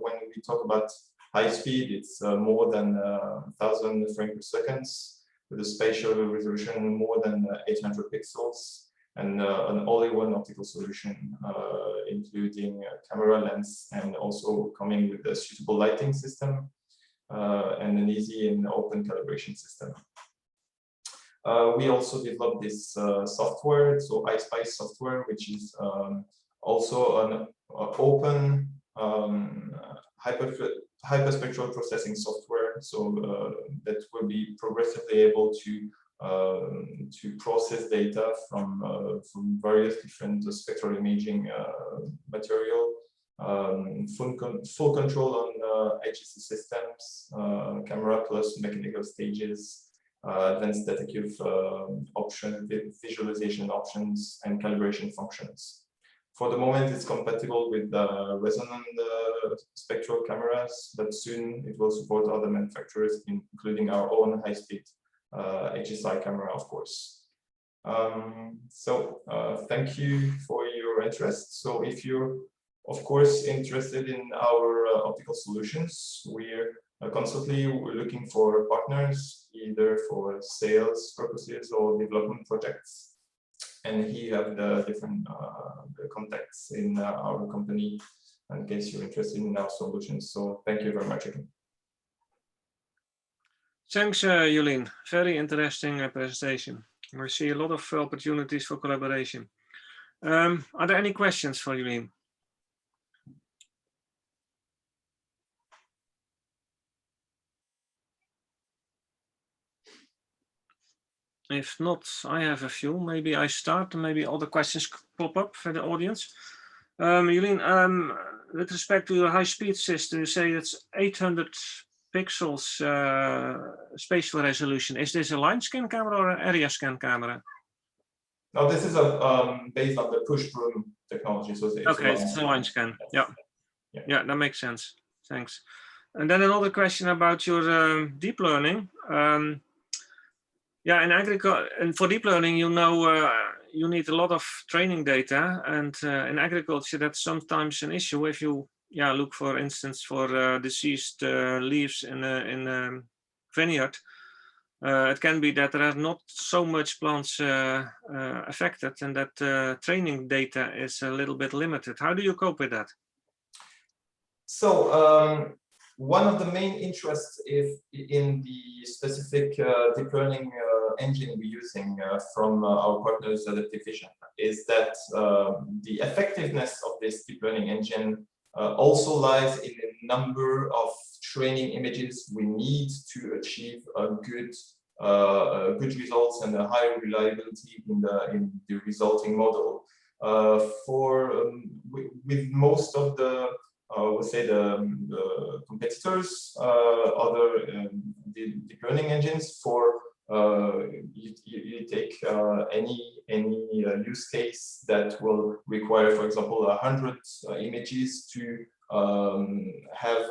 when we talk about high speed, it's more than 1,000 frames per second, with a spatial resolution more than 800 pixels, and an all-in-one optical solution, including camera lens, and also coming with a suitable lighting system, and an easy and open calibration system. We also developed this software, so iSpice software, which is also an open hyperspectral processing software, so that will be progressively able to process data from various different spectral imaging material, full control on HEC systems, camera plus mechanical stages, advanced detective option, visualization options, and calibration functions. For the moment, it's compatible with resonant spectral cameras, but soon it will support other manufacturers, including our own high-speed HSI camera, of course. Thank you for your interest. So if you're, of course, interested in our optical solutions, we're constantly looking for partners, either for sales purposes or development projects. And here you have the different contacts in our company in case you're interested in our solutions. So thank you very much again. Thanks, Jolien. Very interesting presentation. I see a lot of opportunities for collaboration. Are there any questions for Jolien? If not, I have a few. Maybe I start, and maybe other questions pop up for the audience. Jolien, with respect to your high-speed system, you say it's 800 pixels spatial resolution. Is this a line scan camera or an area scan camera? No, this is based on the push broom technology. So it's a line scan. Yeah, that makes sense. Thanks. And then another question about your deep learning. Yeah, in agriculture and for deep learning, you know, you need a lot of training data, and in agriculture, that's sometimes an issue if you look, for instance, for diseased leaves in a vineyard. It can be that there are not so much plants affected, and that training data is a little bit limited. How do you cope with that? So one of the main interests in the specific deep learning engine we're using from our partners at Activision is that the effectiveness of this deep learning engine also lies in the number of training images we need to achieve a good results and a high reliability in the resulting model. With most of the let's say the competitors, other deep learning engines, for you take any use case that will require, for example, 100 images to have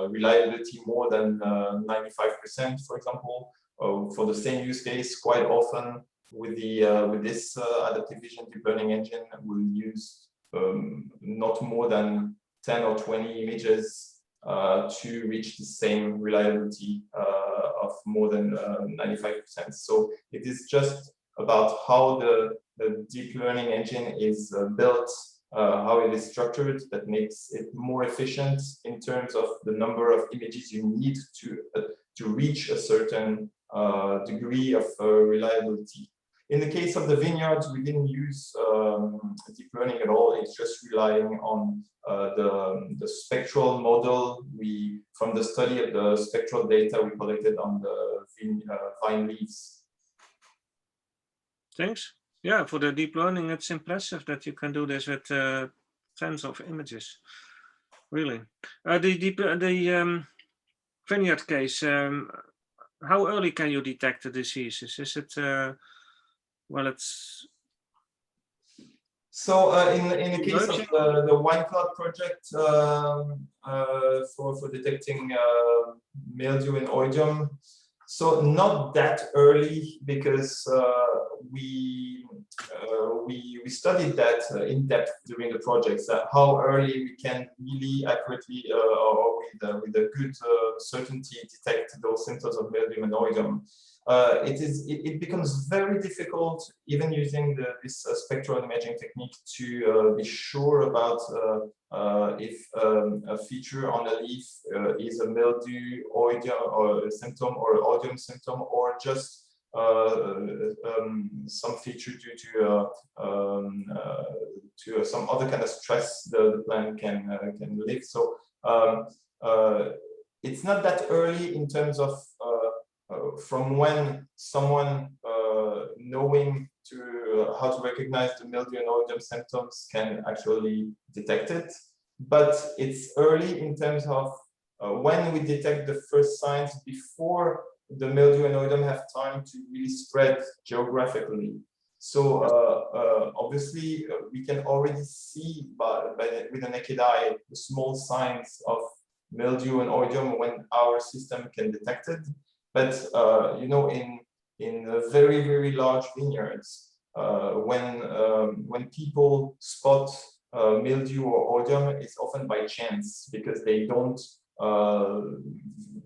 reliability more than 95%, for example, for the same use case. Quite often with this adaptive vision deep learning engine, we'll use not more than 10 or 20 images to reach the same reliability of more than 95%. So it is just about how the deep learning engine is built, how it is structured, that makes it more efficient in terms of the number of images you need to reach a certain degree of reliability. In the case of the vineyards, we didn't use deep learning at all. It's just relying on the spectral model from the study of the spectral data we collected on the vine leaves. Thanks. Yeah, for the deep learning, it's impressive that you can do this with tens of images. Really, the vineyard case. How early can you detect the diseases? Is it well? It's so in the case of the wine cloud project for detecting mildew and oidium. So not that early, because we studied that in depth during the projects, how early we can really accurately or with a good certainty detect those symptoms of mildew and oidium. It becomes very difficult, even using this spectral imaging technique, to be sure about if a feature on a leaf is a mildew, oidium, or a symptom, or an oidium symptom, or just some feature due to some other kind of stress the plant can live. So it's not that early in terms of from when someone knowing how to recognize the mildew and oidium symptoms can actually detect it. But it's early in terms of when we detect the first signs before the mildew and oidium have time to really spread geographically. So obviously we can already see with the naked eye the small signs of mildew and oidium when our system can detect it. But you know, in very, very large vineyards, when people spot mildew or oidium, it's often by chance, because they don't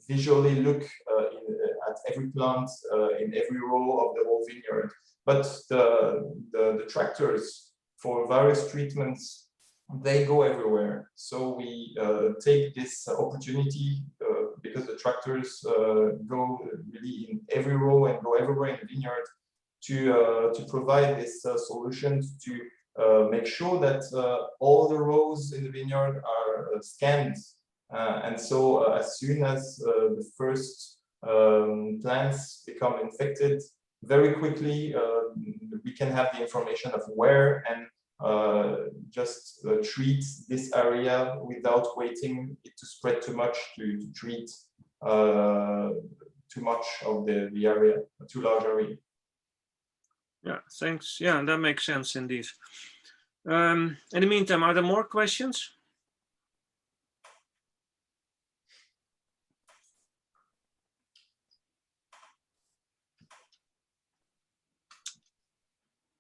visually look at every plant in every row of the whole vineyard. But the tractors for various treatments, they go everywhere. So we take this opportunity, because the tractors go really in every row and go everywhere in the vineyard, to provide this solution to make sure that all the rows in the vineyard are scanned. And so as soon as the first plants become infected, very quickly we can have the information of where, and just treat this area without waiting it to spread too much to treat too much of the area, too large area. Yeah, thanks. Yeah, that makes sense indeed. In the meantime, are there more questions?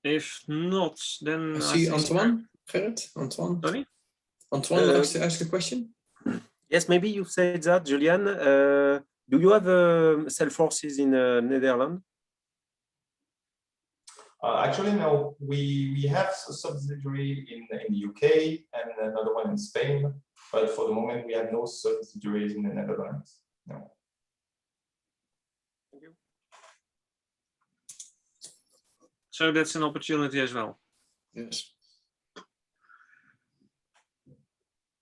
If not, then I see Antoine. Gerrit, Antoine. Sorry? Antoine likes to ask a question. Yes, maybe you said that, Julian. Do you have sales forces in Netherlands? Actually, no. We have a subsidiary in the UK and another one in Spain, but for the moment we have no subsidiaries in the Netherlands. No. Thank you. So that's an opportunity as well. Yes.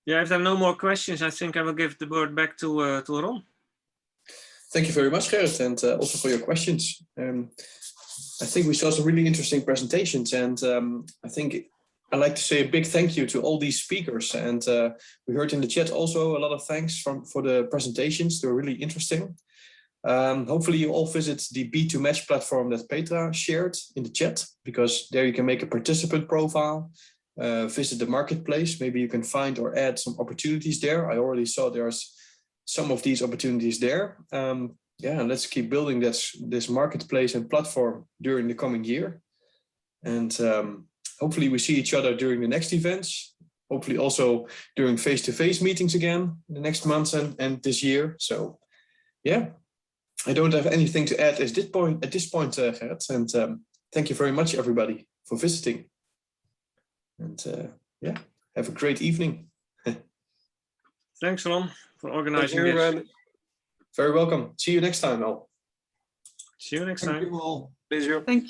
Yeah, if there are no more questions, I think I will give the word back to Ron. Thank you very much, Gerrit, and also for your questions. I think we saw some really interesting presentations, and I think I'd like to say a big thank you to all these speakers. And we heard in the chat also a lot of thanks for the presentations. They were really interesting. Hopefully you all visit the B2Match platform that Petra shared in the chat, because there you can make a participant profile. visit the marketplace. Maybe you can find or add some opportunities there. I already saw there's some of these opportunities there. Yeah, and let's keep building this marketplace and platform during the coming year. And hopefully we see each other during the next events, hopefully also during face-to-face meetings again in the next months and this year. So yeah, I don't have anything to add at this point, Gerrit. And thank you very much, everybody, for visiting. And yeah, have a great evening. Thanks, Ron, for organizing this. Very welcome. See you next time, Al. See you next Thank time. you all. Pleasure. Thank you.